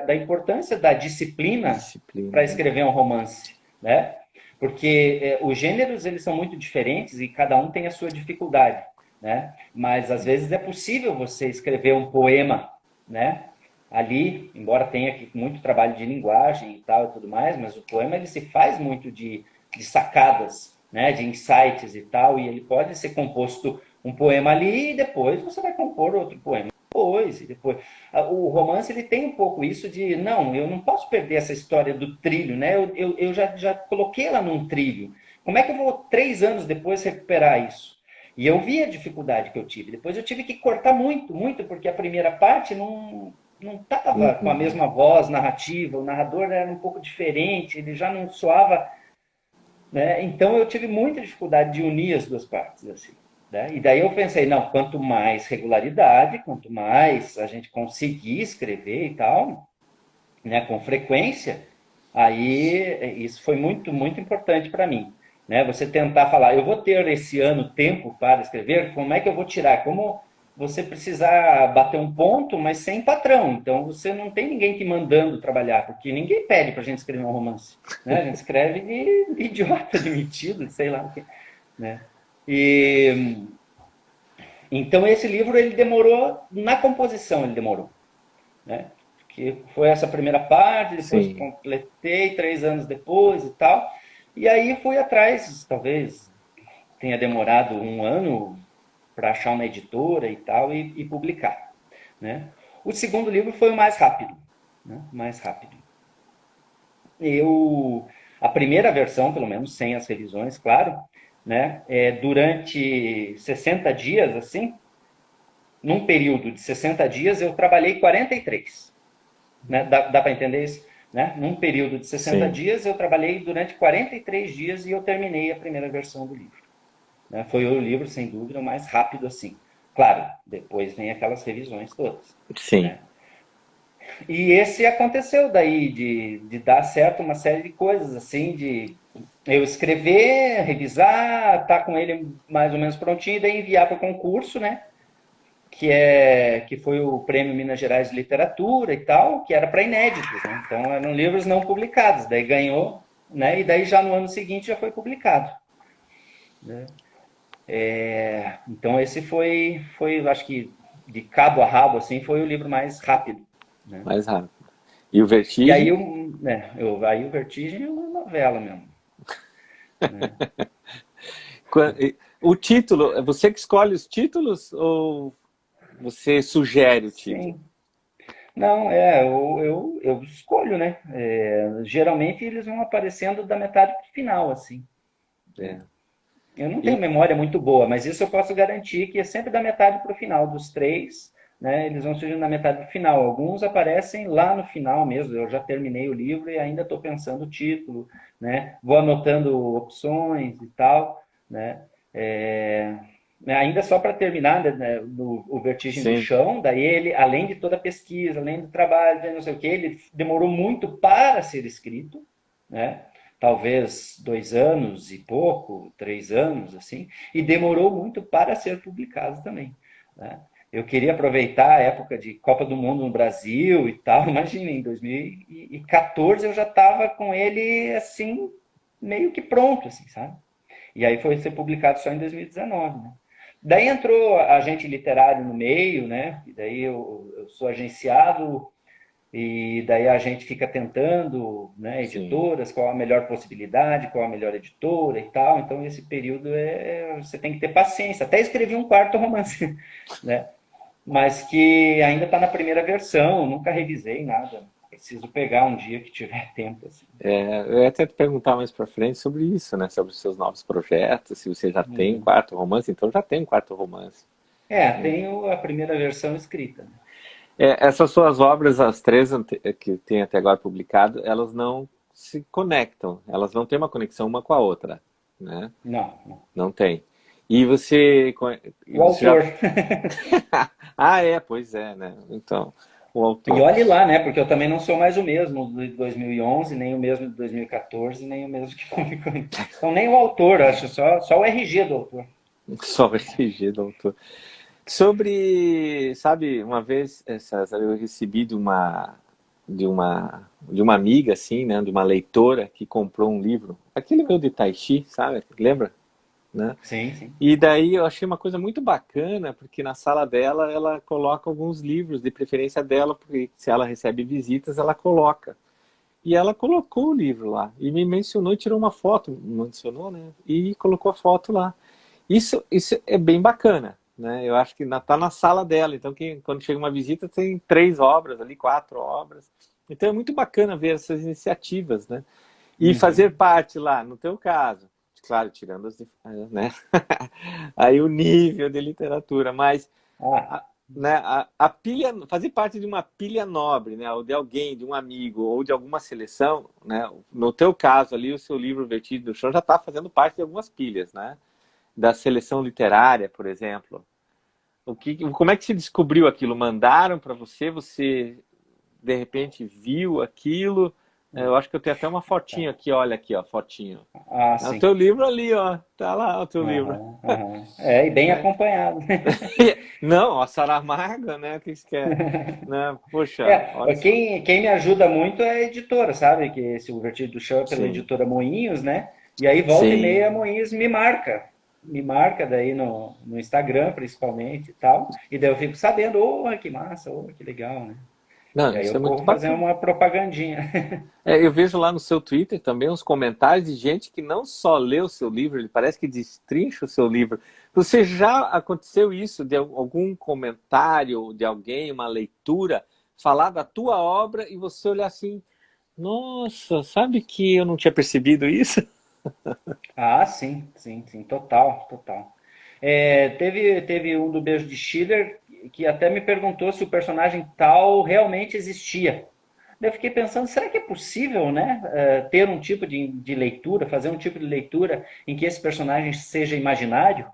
da importância da disciplina Disciplina, para né? escrever um romance, né? Porque os gêneros eles são muito diferentes e cada um tem a sua dificuldade, né? Mas às vezes é possível você escrever um poema, né? Ali, embora tenha aqui muito trabalho de linguagem e tal e tudo mais, mas o poema ele se faz muito de sacadas, né, de insights e tal, e ele pode ser composto um poema ali e depois você vai compor outro poema. Depois, e depois. O romance ele tem um pouco isso de, não, eu não posso perder essa história do trilho, né? Eu já coloquei ela num trilho. Como é que eu vou 3 anos depois recuperar isso? E eu vi a dificuldade que eu tive. Depois eu tive que cortar muito, muito, porque a primeira parte não estava com a Uhum. mesma voz narrativa, o narrador era um pouco diferente, ele já não soava, né? Então eu tive muita dificuldade de unir as duas partes, assim, né? E daí eu pensei, não, quanto mais regularidade, quanto mais a gente conseguir escrever e tal, né, com frequência, aí isso foi muito, muito importante para mim. Né? Você tentar falar, eu vou ter esse ano tempo para escrever, como é que eu vou tirar? Como você precisar bater um ponto, mas sem patrão. Então você não tem ninguém te mandando trabalhar, porque ninguém pede para a gente escrever um romance. Né? A gente escreve de idiota, de metido, sei lá o que. Né? E Então esse livro ele demorou, na composição ele demorou, né? Que foi essa primeira parte, depois Sim, completei 3 anos depois e tal. E aí fui atrás, talvez tenha demorado 1 ano para achar uma editora e tal e publicar, né? O segundo livro foi o mais rápido, né? Mais rápido. Eu a primeira versão, pelo menos sem as revisões, claro, né? Durante 60 dias, assim, num período de 60 dias, eu trabalhei 43. Né? Dá para entender isso? Né? Num período de 60 sim. dias, eu trabalhei durante 43 dias e eu terminei a primeira versão do livro. Né? Foi o livro, sem dúvida, o mais rápido assim. Claro, depois vem aquelas revisões todas. Sim. Né? E esse aconteceu daí, de dar certo uma série de coisas, assim, de eu escrever, revisar, tá com ele mais ou menos prontinho, e daí enviar para o concurso, né? Que foi o Prêmio Minas Gerais de Literatura e tal, que era para inéditos, né? Então eram livros não publicados, daí ganhou, né? E daí já no ano seguinte já foi publicado, né? Então esse foi, acho que de cabo a rabo assim, foi o livro mais rápido, né? Mais rápido. E o E aí, Vertigem? aí o Vertigem é uma novela mesmo, né? O título, é você que escolhe os títulos ou você sugere o título? Sim. Não, eu escolho, né? Geralmente eles vão aparecendo da metade para o final, assim. É. Eu não tenho E, memória muito boa, mas isso eu posso garantir que é sempre da metade para o final dos três, né? Eles vão surgindo na metade para o final. Alguns aparecem lá no final mesmo. Eu já terminei o livro e ainda estou pensando o título, né? Vou anotando opções e tal, né? É, ainda só para terminar, né, o Vertigem do sim, Chão, daí ele, além de toda a pesquisa, além do trabalho, não sei o que, ele demorou muito para ser escrito, né? Talvez 2 anos e pouco, 3 anos, assim, e demorou muito para ser publicado também. Né? Eu queria aproveitar a época de Copa do Mundo no Brasil e tal. Imagina, em 2014 eu já estava com ele assim, meio que pronto, assim, sabe? E aí foi ser publicado só em 2019, né? Daí entrou agente literário no meio, né? E daí eu sou agenciado e daí a gente fica tentando, né, sim. editoras, qual a melhor possibilidade, qual a melhor editora e tal. Então, esse período você tem que ter paciência. Até escrevi um quarto romance, né? Mas que ainda está na primeira versão, nunca revisei nada. Preciso pegar um dia que tiver tempo. Assim. É, eu ia até te perguntar mais pra frente sobre isso, né? Sobre os seus novos projetos, se você já tem um Uhum. quarto romance, então já tem um quarto romance. Tenho a primeira versão escrita. Né? É, essas suas obras, as três que tem até agora publicado, elas não se conectam, elas não têm uma conexão uma com a outra, né? Não, não. Não tem. E você, e O você já... autor. Ah, é, pois é, né? Então, o E autor. olhe lá, né? Porque eu também não sou mais o mesmo de 2011, nem o mesmo de 2014, nem o mesmo que publicou. Então, nem o autor, acho, só o RG do autor. Só o RG do autor. Sobre, sabe, uma vez, César, eu recebi de uma amiga, assim, né, de uma leitora que comprou um livro, aquele meu de Tai Chi, sabe, lembra? Né? Sim, sim. E daí eu achei uma coisa muito bacana, porque na sala dela ela coloca alguns livros, de preferência dela, porque se ela recebe visitas, ela coloca. E ela colocou o livro lá, e me mencionou e tirou uma foto, mencionou, né, e colocou a foto lá. Isso é bem bacana, né? Eu acho que tá na sala dela, então quando chega uma visita tem 3 obras ali, 4 obras. Então é muito bacana ver essas iniciativas, né? E fazer Uhum. parte lá, no teu caso, claro, tirando né? Aí o nível de literatura, mas Ah, né, a pilha, fazer parte de uma pilha nobre, né, ou de alguém, de um amigo, ou de alguma seleção, né? No teu caso ali, o seu livro Vertido do Chão já está fazendo parte de algumas pilhas, né? Da seleção literária, por exemplo. Como é que se descobriu aquilo? Mandaram para você? Você de repente viu aquilo? Eu acho que eu tenho até uma fotinho aqui, olha aqui, ó, fotinho. É o sim. teu livro ali, ó, tá lá o teu livro. Aham, aham. E bem Né? acompanhado. Não, a Saramago, né? O que você quer? Né? Poxa, olha só. Quem me ajuda muito é a editora, sabe? Que esse O Vertido do Chão é pela Sim, editora Moinhos, né? E aí volta e meia a sim, Moinhos me marca. me marca daí no Instagram, principalmente, e tal, e daí eu fico sabendo, oh, que massa, oh, que legal, né? E Não, aí isso é eu muito corro fazer bacana. uma propagandinha. Eu vejo lá no seu Twitter também uns comentários de gente que não só lê o seu livro, ele parece que destrincha o seu livro. Você já aconteceu isso de algum comentário de alguém, uma leitura, falar da tua obra e você olhar assim, nossa, sabe que eu não tinha percebido isso? Ah, sim, sim, sim, total, total. Teve um do Beijo de Schiller que até me perguntou se o personagem tal realmente existia. Daí eu fiquei pensando, será que é possível, né, ter um tipo de leitura, fazer um tipo de leitura em que esse personagem seja imaginário,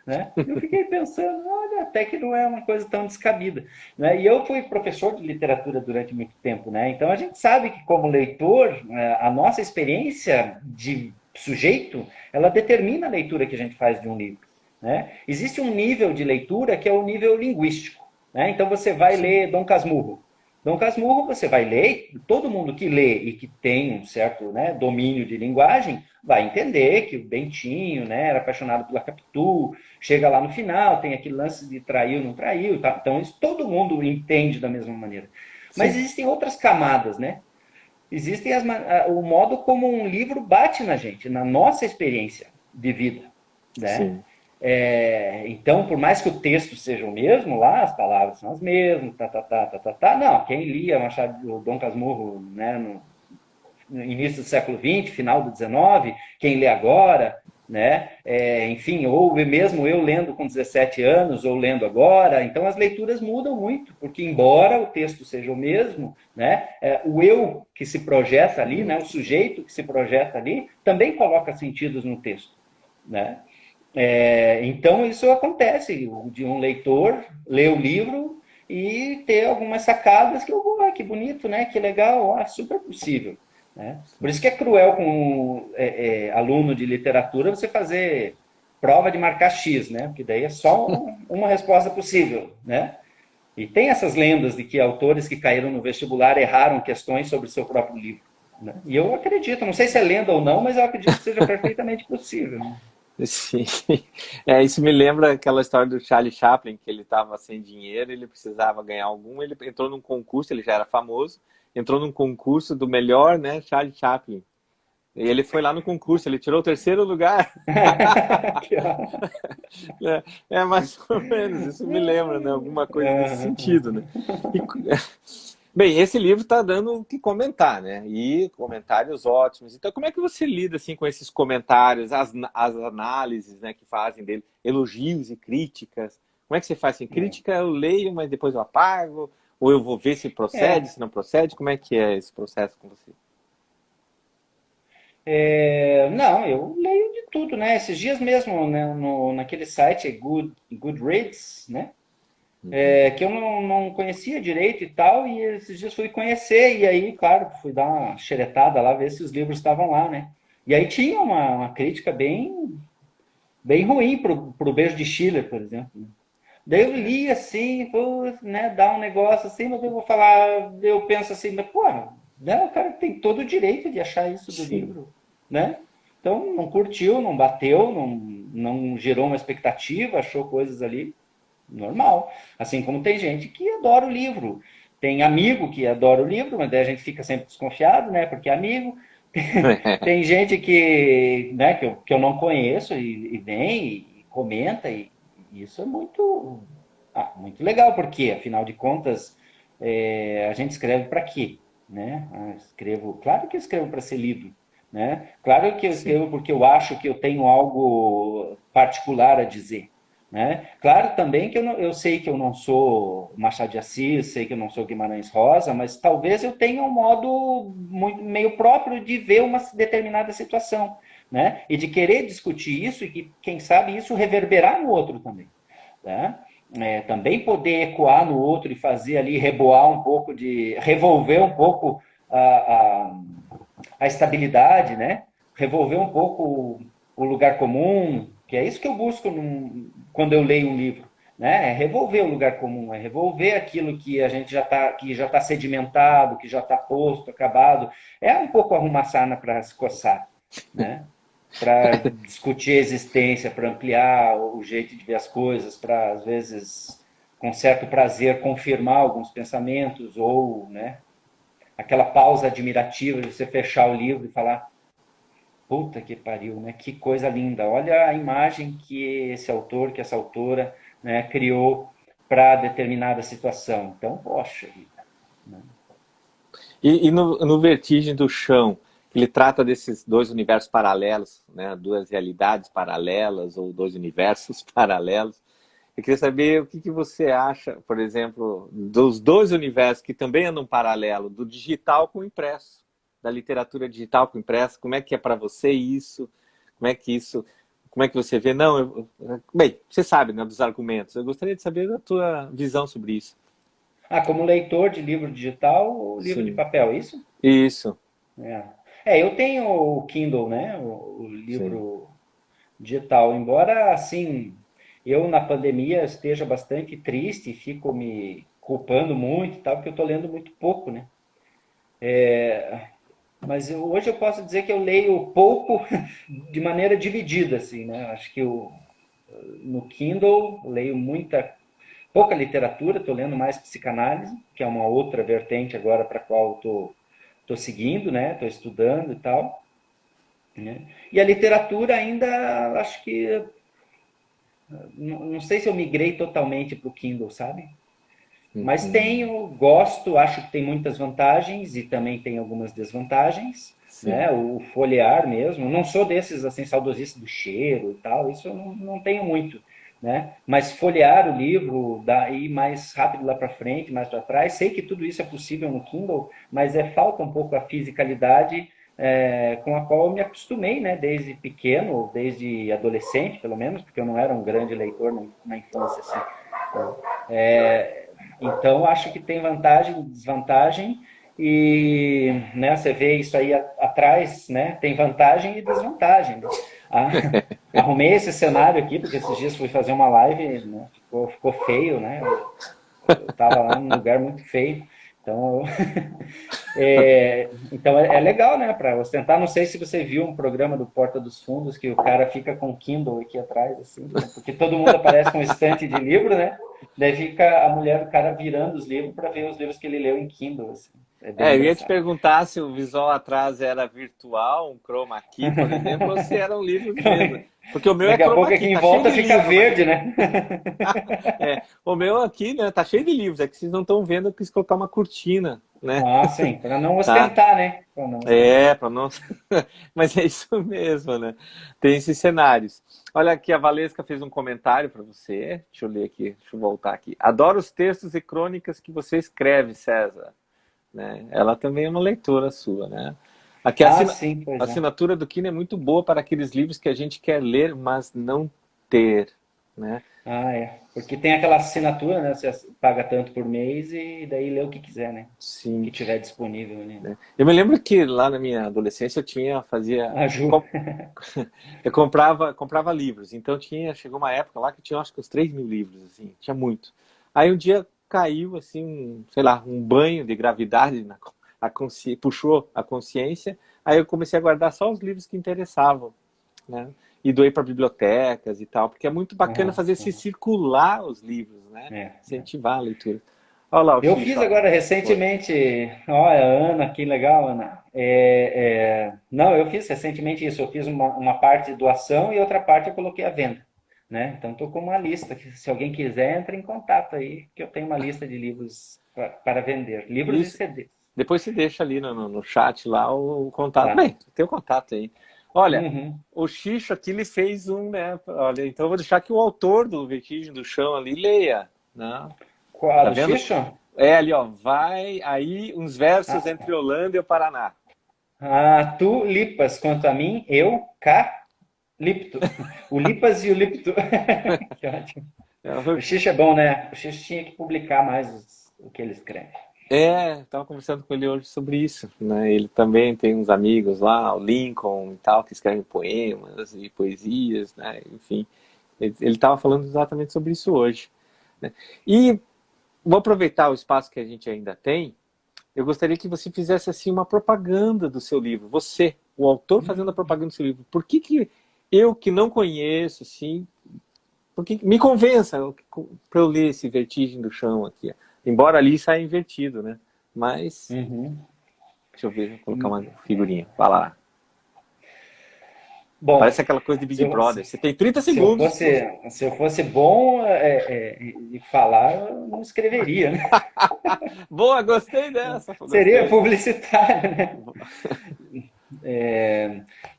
né? Eu fiquei pensando, olha, até que não é uma coisa tão descabida, né? E eu fui professor de literatura durante muito tempo, né? Então a gente sabe que como leitor, a nossa experiência de sujeito, ela determina a leitura que a gente faz de um livro, né? Existe um nível de leitura que é o nível linguístico, né? Então você vai Sim, ler Dom Casmurro. Dom Casmurro você vai ler, todo mundo que lê e que tem um certo, né, domínio de linguagem vai entender que o Bentinho, né, era apaixonado pela Capitu, chega lá no final, tem aquele lance de traiu, não traiu, tá? Então isso todo mundo entende da mesma maneira. Mas sim, existem outras camadas, né? Existem o modo como um livro bate na gente, na nossa experiência de vida, né? sim. Então, por mais que o texto seja o mesmo, lá as palavras são as mesmas, não, quem lia Machado, o Dom Casmurro, né, no início do século XX, final do XIX, quem lê agora, né? Enfim, ou mesmo eu lendo com 17 anos ou lendo agora, então as leituras mudam muito, porque embora o texto seja o mesmo, né? O eu que se projeta ali, né? O sujeito que se projeta ali, também coloca sentidos no texto, né? Então isso acontece de um leitor ler o livro e ter algumas sacadas que que bonito, né? Que legal, super possível. Né? Por isso que é cruel com aluno de literatura você fazer prova de marcar X, né? Porque daí é só uma resposta possível, né? E tem essas lendas de que autores que caíram no vestibular erraram questões sobre o seu próprio livro. Né? E eu acredito, não sei se é lenda ou não, mas eu acredito que seja perfeitamente possível. Né? Sim. Isso me lembra aquela história do Charlie Chaplin, que ele estava sem dinheiro, ele precisava ganhar algum, ele entrou num concurso, ele já era famoso, entrou num concurso do melhor, né, Charlie Chaplin. E ele foi lá no concurso, ele tirou o terceiro lugar. É mais ou menos, isso me lembra, né, alguma coisa nesse sentido, né. E, bem, esse livro está dando o que comentar, né? E comentários ótimos. Então, como é que você lida assim com esses comentários, as análises, né, que fazem dele, elogios e críticas? Como é que você faz assim? Crítica eu leio, mas depois eu apago, ou eu vou ver se procede, É, se não procede? Como é que é esse processo com você? não, eu leio de tudo, né? Esses dias mesmo, né, naquele site Goodreads, né? Uhum. Que eu não conhecia direito e tal, e esses dias fui conhecer, e aí, claro, fui dar uma xeretada lá, ver se os livros estavam lá, né? E aí tinha uma crítica bem ruim pro Beijo de Schiller, por exemplo. Né? Daí eu É, li assim, pô, né, dá um negócio assim, mas eu vou falar, eu penso assim, mas pô, né, o cara tem todo o direito de achar isso do sim, livro, né? Então não curtiu, não bateu, não gerou uma expectativa, achou coisas ali, normal. Assim como tem gente que adora o livro. Tem amigo que adora o livro, mas daí a gente fica sempre desconfiado, né? Porque é amigo. Tem gente que, né, que eu não conheço e vem e comenta, e isso é muito legal, porque, afinal de contas, a gente escreve para quê? Né? Claro que eu escrevo para ser lido, né? Claro que eu sim. escrevo porque eu acho que eu tenho algo particular a dizer. Né? Claro também que eu sei que eu não sou Machado de Assis, sei que eu não sou Guimarães Rosa, mas talvez eu tenha um modo meio próprio de ver uma determinada situação, né? E de querer discutir isso e que, quem sabe, isso reverberar no outro também. Tá? Também poder ecoar no outro e fazer ali, reboar um pouco, revolver um pouco a estabilidade, né? Revolver um pouco o lugar comum, que é isso que eu busco quando eu leio um livro, né? É revolver o lugar comum, é revolver aquilo que a gente já tá sedimentado, que já está posto, acabado. É um pouco arrumar sarna para se coçar, né? para discutir a existência, para ampliar o jeito de ver as coisas, para, às vezes, com certo prazer, confirmar alguns pensamentos, ou, né, aquela pausa admirativa de você fechar o livro e falar, puta que pariu, né, que coisa linda, olha a imagem que esse autor, que essa autora, né, criou para determinada situação. Então, poxa vida. Né? E no Vertigem do Chão, ele trata desses dois universos paralelos, né? Duas realidades paralelas ou dois universos paralelos. Eu queria saber o que você acha, por exemplo, dos dois universos que também andam paralelo, do digital com o impresso, da literatura digital com o impresso. Como é que é para você isso? Como é que você vê? Não, bem, você sabe, né, dos argumentos. Eu gostaria de saber a tua visão sobre isso. Ah, como leitor de livro digital ou livro de Sim, papel, isso? isso, É. Eu tenho o Kindle, né? O sim. livro digital. Embora, assim, eu na pandemia esteja bastante triste, fico me culpando muito e tal, porque eu estou lendo muito pouco, né? Mas hoje eu posso dizer que eu leio pouco de maneira dividida, assim, né? Acho que no Kindle eu leio pouca literatura, estou lendo mais psicanálise, que é uma outra vertente agora para a qual estou seguindo, né? Estou estudando e tal. Né? E a literatura ainda, acho que, não sei se eu migrei totalmente para o Kindle, sabe? Mas Uhum. gosto, acho que tem muitas vantagens e também tem algumas desvantagens, Sim. né? O folhear mesmo, não sou desses assim saudosistas do cheiro e tal, isso eu não tenho muito, né? Mas folhear o livro, ir mais rápido lá para frente, mais para trás, sei que tudo isso é possível no Kindle, mas falta um pouco a fisicalidade com a qual eu me acostumei, né? Desde pequeno, desde adolescente, pelo menos, porque eu não era um grande leitor na infância, assim. Então, acho que tem vantagem e desvantagem, e né, você vê isso aí atrás, né, tem vantagem e desvantagem. Né? Ah, arrumei esse cenário aqui, porque esses dias fui fazer uma live, né, ficou feio, né? Eu estava lá num lugar muito feio, então, então é legal, né, para ostentar. Não sei se você viu um programa do Porta dos Fundos que o cara fica com o Kindle aqui atrás, assim, né, porque todo mundo aparece com um estante de livro, né? Daí fica a mulher do cara virando os livros para ver os livros que ele leu em Kindle, assim. É bem Eu ia te engraçado. perguntar se o visual atrás era virtual, um chroma key, por exemplo, ou se eram livros mesmo. Porque o meu é Daqui a chroma pouco key, aqui em tá cheio volta de fica livro, mas verde, né? o meu aqui, né, tá cheio de livros, é que vocês não estão vendo, eu quis colocar uma cortina, né? Ah, sim, para não Tá? ostentar, né? Para não ostentar. É, para não. Mas é isso mesmo, né? Tem esses cenários. Olha aqui, a Valesca fez um comentário para você. Deixa eu ler aqui, deixa eu voltar aqui. Adoro os textos e crônicas que você escreve, César. Né? Ela também é uma leitora sua, né? Aqui Ah, sim, a pois é. assinatura do Kino é muito boa para aqueles livros que a gente quer ler, mas não ter, né? Ah, é. Porque tem aquela assinatura, né? Você paga tanto por mês e daí lê o que quiser, né? O Sim. que tiver disponível ali. Né? Né? Eu me lembro que lá na minha adolescência A Ju. eu comprava livros, então chegou uma época lá que tinha acho que uns 3 mil livros, assim, tinha muito. Aí um dia caiu, assim, sei lá, um banho de gravidade, puxou a consciência, aí eu comecei a guardar só os livros que interessavam, né? E doei para bibliotecas e tal, porque é muito bacana Aham, fazer se aham. circular os livros, né? É. Incentivar a leitura. Olha lá o Eu Xixo, fiz ó. agora Foi. recentemente, olha, Ana, que legal, Ana. Não, eu fiz recentemente isso, eu fiz uma parte de doação e outra parte eu coloquei à venda, né? Então estou com uma lista, que se alguém quiser, entre em contato aí, que eu tenho uma lista de livros para vender, livros e Isso. CDs, Depois você deixa ali no chat lá o contato. tá? Bem, tem o contato aí. Olha, Uhum. o Xixo aqui ele fez um, né? Olha, então eu vou deixar que o autor do Vestígio do Chão ali leia, né? Qual a Tá do vendo? Xixo? É ali, ó, vai aí uns versos Ah, entre Holanda e o Paraná. tu lipas, quanto a mim, eu cá lipto. O lipas e o lipto. Que ótimo. O Xixo é bom, né? O Xixo tinha que publicar mais o que ele escreve. Estava conversando com ele hoje sobre isso, né? Ele também tem uns amigos lá, o Lincoln e tal, que escrevem poemas e poesias, né? Enfim, ele estava falando exatamente sobre isso hoje, né? E vou aproveitar o espaço que a gente ainda tem. Eu gostaria que você fizesse assim uma propaganda do seu livro, você, o autor fazendo a propaganda do seu livro. Por que que eu, que não conheço, assim, porque me convença para eu ler esse Vertigem do Chão aqui. Embora ali saia invertido, né? Mas, Uhum. deixa eu ver, vou colocar uma figurinha. Vai lá. Bom, Parece aquela coisa de se Big eu, Brother. Você tem 30 se eu segundos. fosse, se eu fosse bom de falar, eu não escreveria, né? Boa, gostei dessa. Seria Gostei. publicitário, né?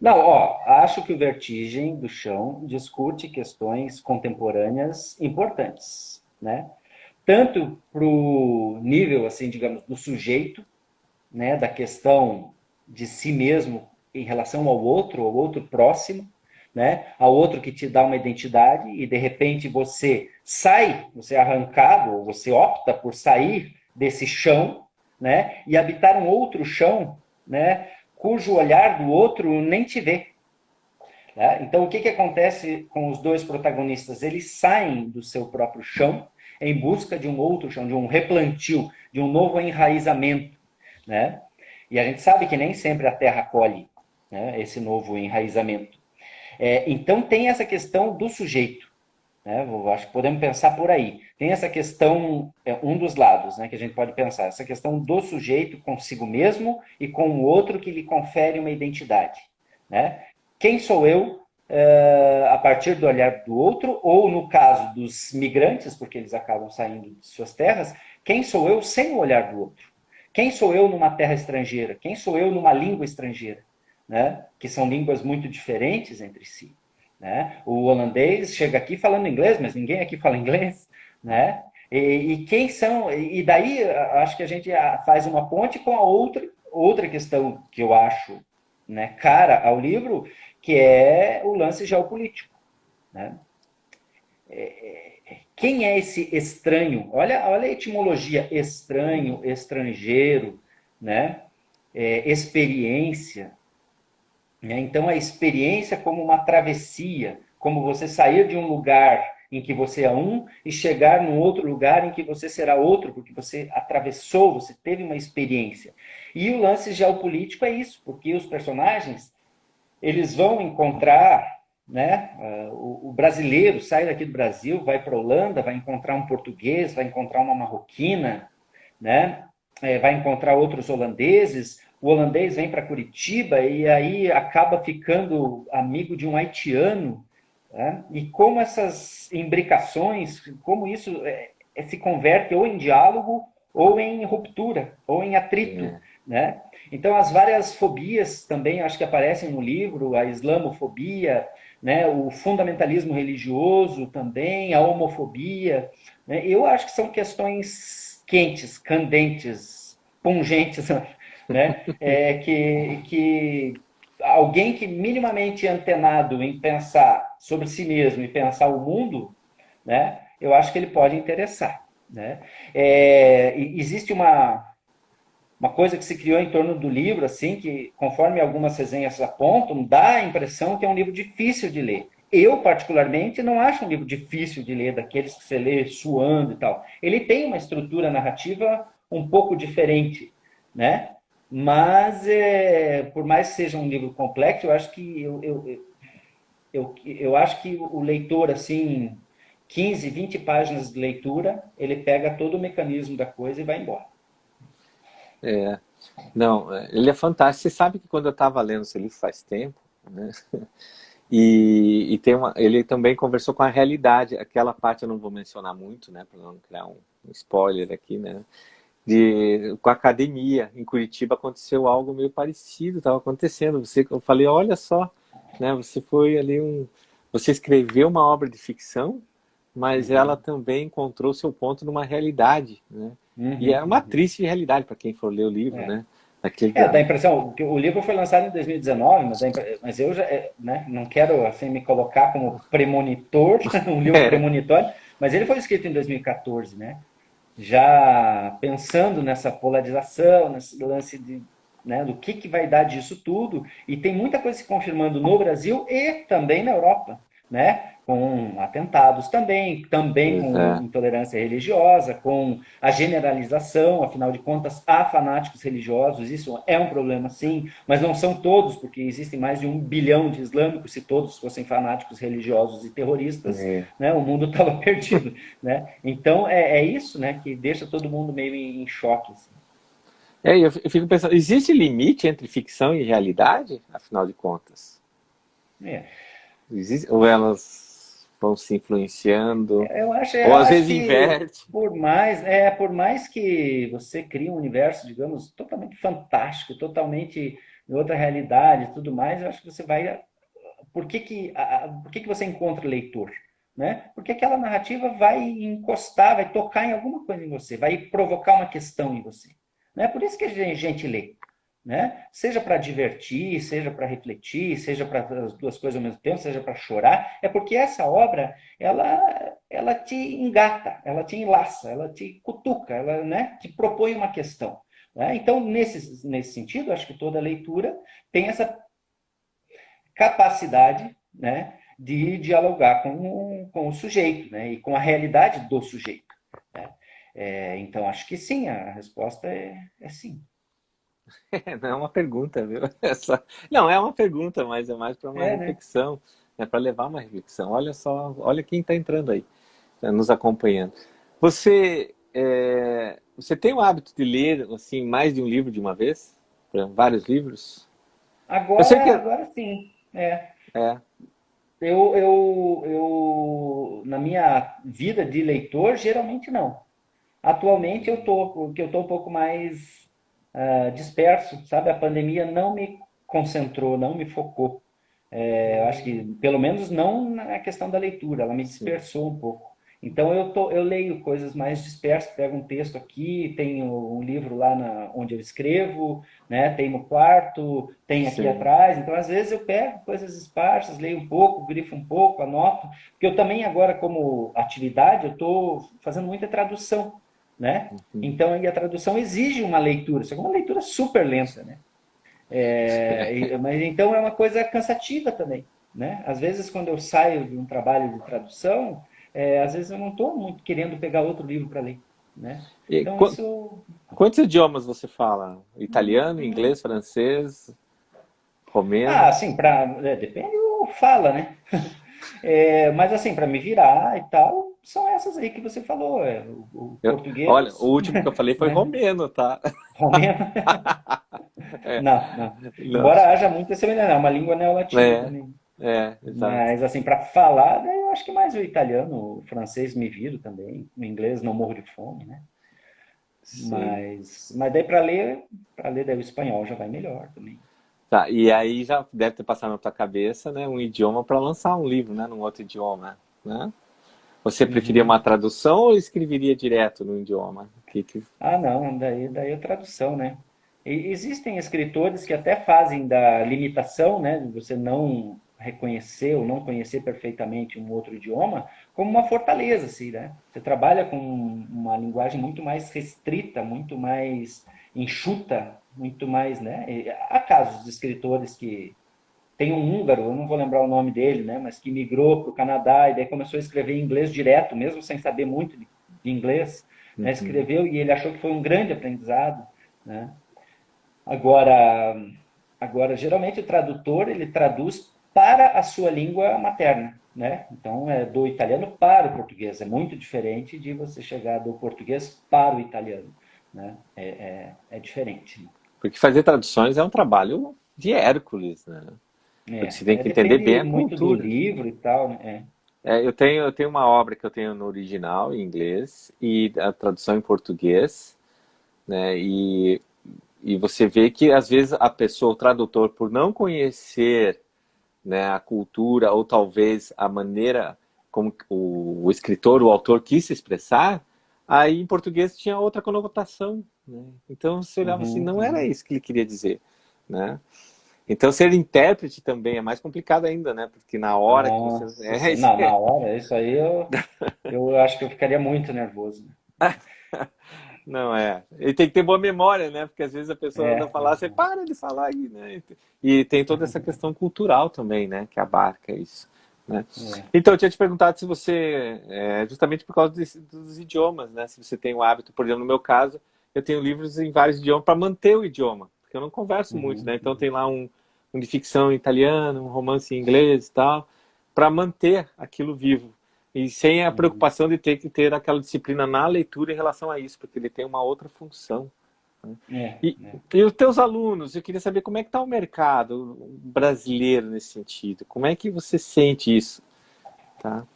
Não, ó, acho que o Vertigem do Chão discute questões contemporâneas importantes, né? Tanto para o nível, assim, digamos, do sujeito, né, da questão de si mesmo em relação ao outro próximo, né, ao outro que te dá uma identidade e de repente você é arrancado, ou você opta por sair desse chão, né, e habitar um outro chão, né, cujo olhar do outro nem te vê. Né? Então, o que, que acontece com os dois protagonistas? Eles saem do seu próprio chão em busca de um outro chão, de um replantio, de um novo enraizamento, né? E a gente sabe que nem sempre a terra acolhe, né, esse novo enraizamento. Então tem essa questão do sujeito, né? Eu acho que podemos pensar por aí. Tem essa questão, um dos lados, né, que a gente pode pensar, essa questão do sujeito consigo mesmo e com o outro que lhe confere uma identidade, né? Quem sou eu a partir do olhar do outro, ou no caso dos migrantes, porque eles acabam saindo de suas terras, quem sou eu sem o olhar do outro? Quem sou eu numa terra estrangeira? Quem sou eu numa língua estrangeira? Né? Que são línguas muito diferentes entre si. Né? O holandês chega aqui falando inglês, mas ninguém aqui fala inglês. Né? E quem são? E daí acho que a gente faz uma ponte com a outra questão que eu acho, né, cara ao livro, que é o lance geopolítico. Né? Quem é esse estranho? Olha a etimologia: estranho, estrangeiro, né? Experiência. Né? Então, a experiência como uma travessia, como você sair de um lugar em que você é um e chegar num outro lugar em que você será outro, porque você atravessou, você teve uma experiência. E o lance geopolítico é isso, porque os personagens eles vão encontrar, né? O brasileiro sai daqui do Brasil, vai para a Holanda, vai encontrar um português, vai encontrar uma marroquina, né? Vai encontrar outros holandeses. O holandês vem para Curitiba e aí acaba ficando amigo de um haitiano. Né? E como essas imbricações, como isso se converte ou em diálogo ou em ruptura, ou em atrito. É. Né? Então, as várias fobias também acho que aparecem no livro, a islamofobia, né? O fundamentalismo religioso também, a homofobia. Né? Eu acho que são questões quentes, candentes, pungentes, né? Que alguém que minimamente antenado em pensar sobre si mesmo e pensar o mundo, né? Eu acho que ele pode interessar. Né? Existe uma coisa que se criou em torno do livro, assim, que conforme algumas resenhas apontam, dá a impressão que é um livro difícil de ler. Eu, particularmente, não acho um livro difícil de ler, daqueles que você lê suando e tal. Ele tem uma estrutura narrativa um pouco diferente, né? Mas, por mais que seja um livro complexo, eu acho que eu acho que o leitor, assim, 15, 20 páginas de leitura, ele pega todo o mecanismo da coisa e vai embora. É. Não, ele é fantástico. Você sabe que quando eu estava lendo esse livro faz tempo, né? E tem ele também conversou com a realidade. Aquela parte eu não vou mencionar muito, né? Para não criar um spoiler aqui, né? Com a academia. Em Curitiba aconteceu algo meio parecido, estava acontecendo. Eu falei, olha só, né? Você foi ali você escreveu uma obra de ficção, mas ela Uhum. também encontrou seu ponto numa realidade, né? E Uhum, era uma uhum. triste realidade para quem for ler o livro, É. né? Aquele Dá a impressão que o livro foi lançado em 2019, mas eu já, né, não quero assim me colocar como premonitor, um livro É, premonitório, mas ele foi escrito em 2014, né? Já pensando nessa polarização, nesse lance né, do que vai dar disso tudo, e tem muita coisa se confirmando no Brasil e também na Europa. né? Com atentados também Pois com é. intolerância religiosa, com a generalização, afinal de contas, há fanáticos religiosos, isso é um problema sim, mas não são todos, porque existem mais de 1 bilhão de islâmicos, se todos fossem fanáticos religiosos e terroristas, É. né, o mundo estava perdido, né? Então é isso, né, que deixa todo mundo meio em choque. Assim. Eu fico pensando, existe limite entre ficção e realidade, afinal de contas? É. Existe, ou elas vão se influenciando, ou Eu às acho vezes que inverte? por mais que você crie um universo, digamos, totalmente fantástico, totalmente em outra realidade e tudo mais, eu acho que você vai. Por que você encontra leitor? Né? Porque aquela narrativa vai encostar, vai tocar em alguma coisa em você, vai provocar uma questão em você. Né? Por isso que a gente lê. Né? Seja para divertir, seja para refletir, seja para as duas coisas ao mesmo tempo, seja para chorar, é porque essa obra ela te engata, ela te enlaça, ela te cutuca, ela, né, te propõe uma questão. Né? Então, nesse sentido, acho que toda leitura tem essa capacidade, né, de dialogar com o sujeito, né, e com a realidade do sujeito. Né? Então, acho que sim, a resposta é sim. Não é uma pergunta, viu? Não, é uma pergunta, mas é mais para uma É, né? reflexão, né? Para levar uma reflexão. Olha só, olha quem está entrando aí, tá nos acompanhando. Você tem o hábito de ler assim mais de um livro de uma vez? Por exemplo, vários livros? Eu sei que Agora sim. é, Na minha vida de leitor, geralmente não. Atualmente porque eu estou um pouco mais disperso, sabe? A pandemia não me concentrou, não me focou. Eu acho que, pelo menos não na questão da leitura, ela me sim, dispersou um pouco. Então eu leio coisas mais dispersas, pego um texto aqui, tenho um livro lá onde eu escrevo, né? Tem no quarto, tem aqui sim, atrás. Então, às vezes, eu pego coisas esparsas, leio um pouco, grifo um pouco, anoto. Porque eu também agora, como atividade, eu estou fazendo muita tradução, né? uhum. Então, e a tradução exige uma leitura, só que é uma leitura super lenta, né? Mas então é uma coisa cansativa também, né? Às vezes quando eu saio de um trabalho de tradução, às vezes eu não estou muito querendo pegar outro livro para ler, né? E Então isso, quantos idiomas você fala? Italiano, inglês, francês, romeno? assim, depende do fala, né? Mas assim, para me virar e tal, são essas aí que você falou, o Olha, o português, último que eu falei foi né? romeno, tá? Romeno, É, não, não. não, Embora haja muita semelhança, é uma língua neolatina é, também. exato. Mas, assim, para falar, daí eu acho que mais o italiano, o francês me viro também, o inglês não morro de fome, né? Sim. Mas daí para ler daí o espanhol já vai melhor também. Tá, e aí já deve ter passado na tua cabeça, né, um idioma para lançar um livro, né, num outro idioma, né? Você preferia uma Uhum. tradução ou escreveria direto no idioma? Ah, não, daí a tradução, né? Existem escritores que até fazem da limitação, né, de você não reconhecer ou não conhecer perfeitamente um outro idioma, como uma fortaleza, assim, né? Você trabalha com uma linguagem muito mais restrita, muito mais enxuta, muito mais, né? Há casos de escritores que tem um húngaro, eu não vou lembrar o nome dele, né, mas que migrou para o Canadá e daí começou a escrever em inglês direto, mesmo sem saber muito de inglês, né, Uhum. escreveu e ele achou que foi um grande aprendizado, né? Agora, geralmente o tradutor ele traduz para a sua língua materna, né? Então é do italiano para o português, é muito diferente de você chegar do português para o italiano, né? É diferente. Porque fazer traduções é um trabalho de Hércules, né? Porque você tem que entender bem Depende a muito do cultura. livro e tal, né? Eu tenho uma obra que eu tenho no original em inglês e a tradução em português, né? E você vê que às vezes a pessoa, o tradutor, por não conhecer, né, a cultura ou talvez a maneira como o escritor, o autor quis se expressar, aí em português tinha outra conotação, né? Então você olhava assim, Uhum, não era uhum. isso que ele queria dizer, né? Então ser intérprete também é mais complicado ainda, né? Porque na hora que você Nossa Senhora. Na hora, isso aí eu acho que eu ficaria muito nervoso. não é. E tem que ter boa memória, né? Porque às vezes a pessoa anda a É, falar, você para de falar aí, né? E tem toda essa questão cultural também, né? Que abarca isso. né? É. Então, eu tinha te perguntado se você, justamente por causa dos idiomas, né? Se você tem o hábito, por exemplo, no meu caso, eu tenho livros em vários idiomas para manter o idioma, porque eu não converso muito, Uhum, né? Então tem lá um de ficção em italiano, um romance em inglês e tal, para manter aquilo vivo. E sem a uhum. preocupação de ter que ter aquela disciplina na leitura em relação a isso, porque ele tem uma outra função. É, E, é. e os teus alunos, eu queria saber como é que está o mercado brasileiro nesse sentido. Como é que você sente isso, tá?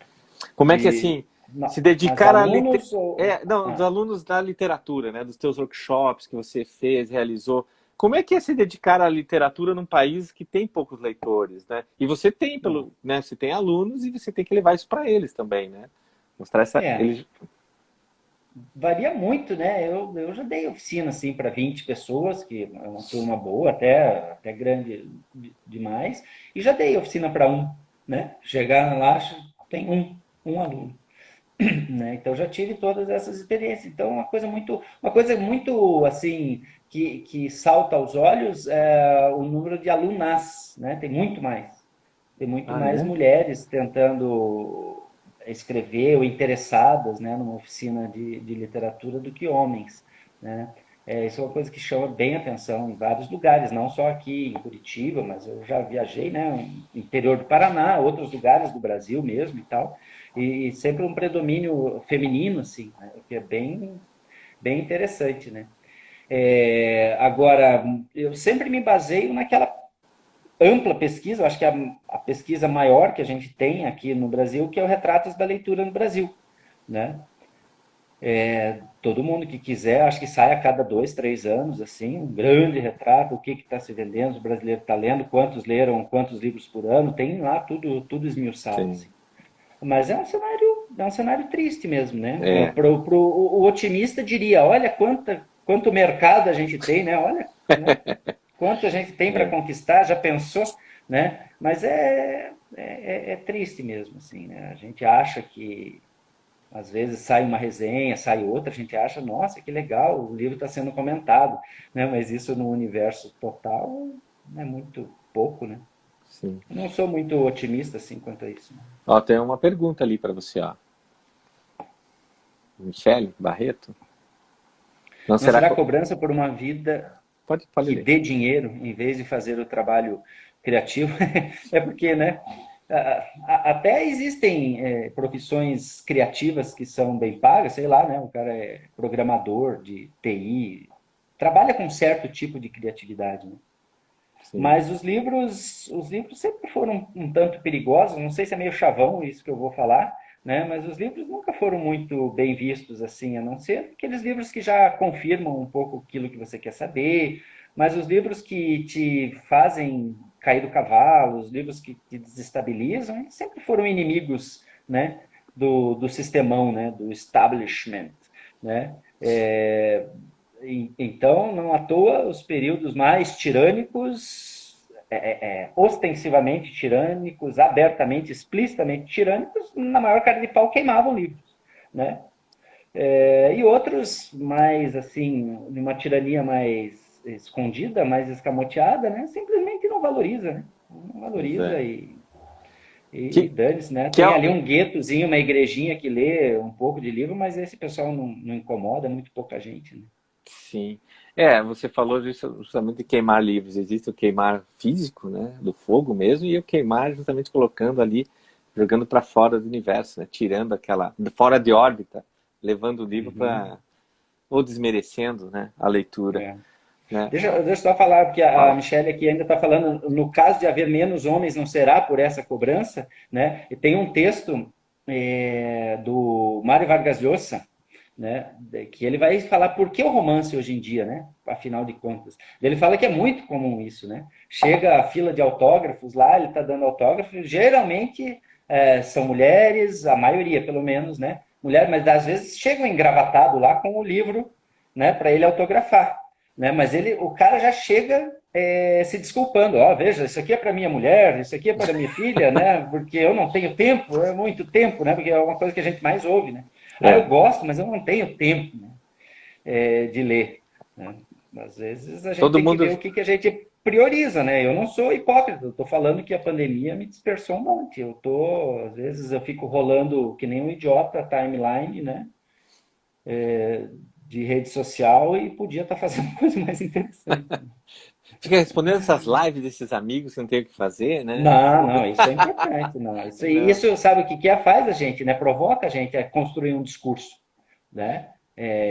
Como é que, De, assim, se mas dedicar alunos ou... Não, dos alunos da literatura, né? Dos teus workshops que você fez, realizou. Como é que é se dedicar à literatura num país que tem poucos leitores, né? E você tem, né? Você tem alunos e você tem que levar isso para eles também, né? Mostrar essa... É, Eles... varia muito, né? Eu já dei oficina assim para 20 pessoas, que é uma turma boa, até grande demais, e já dei oficina para um, né? Chegar lá, tem um aluno, né? Então já tive todas essas experiências. Então uma coisa muito assim que salta aos olhos é o número de alunas, né? Tem muito Ah, mais é? mulheres tentando escrever ou interessadas, né, numa oficina de literatura do que homens, né? Isso é uma coisa que chama bem atenção em vários lugares, não só aqui em Curitiba, mas eu já viajei, né, no interior do Paraná, outros lugares do Brasil mesmo e tal, e sempre um predomínio feminino, assim, né, o que é bem interessante, né? Agora, eu sempre me baseio naquela ampla pesquisa, eu acho que é a pesquisa maior que a gente tem aqui no Brasil, que é o Retratos da Leitura no Brasil, né? Todo mundo que quiser, acho que sai a cada 2, 3 anos, assim, um grande retrato, o que está se vendendo, o brasileiro está lendo, quantos leram, quantos livros por ano, tem lá tudo esmiuçado, assim. Sim. Mas é um cenário triste mesmo, né? É. O otimista diria, olha quanto mercado a gente tem, né? Olha, né? Quanto a gente tem para É. conquistar, já pensou, né? Mas é triste mesmo, assim, né? A gente acha que, às vezes, sai uma resenha, sai outra, a gente acha, nossa, que legal, o livro está sendo comentado, né? Mas isso no universo total é muito pouco, né? Sim. Eu não sou muito otimista, assim, quanto a isso. Ó, tem uma pergunta ali para você, ó. Michele Barreto? Não Não será... será cobrança por uma vida Pode que ler. dê dinheiro em vez de fazer o trabalho criativo? É porque, né? Até existem profissões criativas que são bem pagas, sei lá, né? O cara é programador de TI, trabalha com um certo tipo de criatividade, né? Sim. Mas os livros sempre foram um tanto perigosos, não sei se é meio chavão isso que eu vou falar, né? Mas os livros nunca foram muito bem vistos assim, a não ser aqueles livros que já confirmam um pouco aquilo que você quer saber, mas os livros que te fazem cair do cavalo, os livros que te desestabilizam, eles sempre foram inimigos, né? Do sistemão, né? Do establishment, né? Então, não à toa, os períodos mais tirânicos, ostensivamente tirânicos, abertamente, explicitamente tirânicos, na maior cara de pau queimavam livros, né? E outros mais, assim, de uma tirania mais escondida, mais escamoteada, né? Simplesmente não valoriza, né? Não Pois valoriza é. e Que, dane-se, né? que Tem ali é, um guetozinho, uma igrejinha que lê um pouco de livro, mas esse pessoal não incomoda muito pouca gente, né? sim. Você falou justamente de queimar livros. Existe o queimar físico, né, do fogo mesmo, e o queimar justamente colocando ali, jogando para fora do universo, né, tirando aquela, fora de órbita, levando o livro Uhum. para, ou desmerecendo, né, a leitura, É. né. Deixa eu só falar, porque a Fala. Michelle aqui ainda está falando, no caso de haver menos homens, não será por essa cobrança, né? E tem um texto do Mário Vargas Llosa, né? Que ele vai falar por que o romance hoje em dia, né? Afinal de contas. Ele fala que é muito comum isso, né? Chega a fila de autógrafos lá, ele está dando autógrafos, geralmente são mulheres, a maioria pelo menos, né? Mulher, mas às vezes chegam engravatado lá com o livro, né? Para ele autografar, né? Mas o cara já chega se desculpando, veja, isso aqui é para minha mulher, isso aqui é para minha filha, né? Porque eu não tenho tempo, é muito tempo, né? Porque é uma coisa que a gente mais ouve, né? Eu É. gosto, mas eu não tenho tempo, né, de ler, né? Às vezes a gente Todo tem que mundo, ver o que a gente prioriza, né? Eu não sou hipócrita, eu estou falando que a pandemia me dispersou um monte. Às vezes eu fico rolando que nem um idiota a timeline, né? De rede social e podia estar fazendo coisa mais interessante. Fica respondendo essas lives desses amigos que não tem o que fazer, né? Não, isso é importante. Não. Isso sabe o que é? Faz a gente, né? Provoca a gente a construir um discurso, né?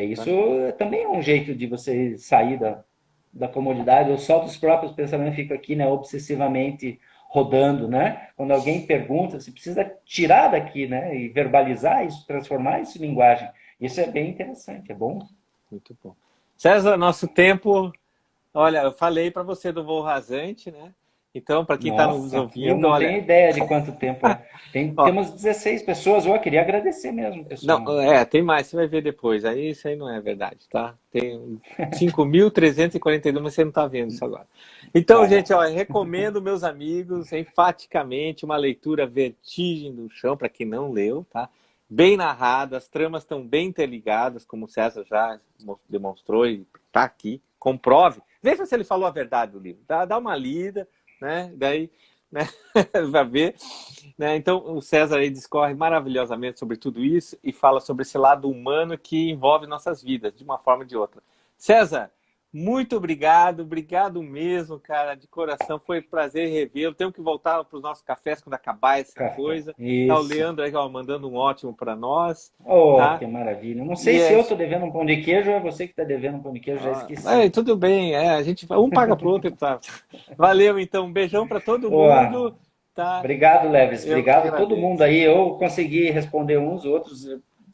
Isso também é um jeito de você sair da comodidade, ou só dos próprios pensamentos fica aqui, né? Obsessivamente rodando, né? Quando alguém pergunta, você precisa tirar daqui, né? E verbalizar isso, transformar isso em linguagem. Isso é bem interessante, é bom. Muito bom. César, nosso tempo... Olha, eu falei para você do voo rasante, né? Então, para quem está nos ouvindo, eu não olha... tenho ideia de quanto tempo é. Ó, Temos 16 pessoas. Eu queria agradecer mesmo, pessoal. não, tem mais, você vai ver depois. Aí isso aí não é verdade, tá? Tem 5.342, mas você não está vendo isso agora. Então, gente, ó, eu recomendo, meus amigos, enfaticamente, uma leitura Vertigem do Chão, para quem não leu, tá? Bem narrada, as tramas estão bem interligadas, como o César já demonstrou e está aqui. Comprove. Veja se ele falou a verdade do livro. Dá uma lida, né? Daí, né? Vai ver. Né? Então, o César aí discorre maravilhosamente sobre tudo isso e fala sobre esse lado humano que envolve nossas vidas, de uma forma ou de outra. César, muito obrigado mesmo, cara, de coração. Foi um prazer revê-lo. Temos que voltar para os nossos cafés quando acabar essa coisa. Tá o Leandro aí ó, mandando um ótimo para nós. Tá? Que maravilha. Não sei se eu estou devendo um pão de queijo ou é você que está devendo um pão de queijo, já esqueci. Tudo bem, a gente um paga pro outro. Tá. Valeu, então. Um beijão para todo mundo. Tá? Obrigado, Leves. Obrigado a todo mundo aí. Eu consegui responder uns, outros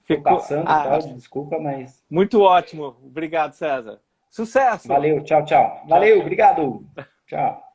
ficou passando e tal. Desculpa, mas... Muito ótimo. Obrigado, César. Sucesso! Valeu, tchau. Valeu, obrigado. Tchau.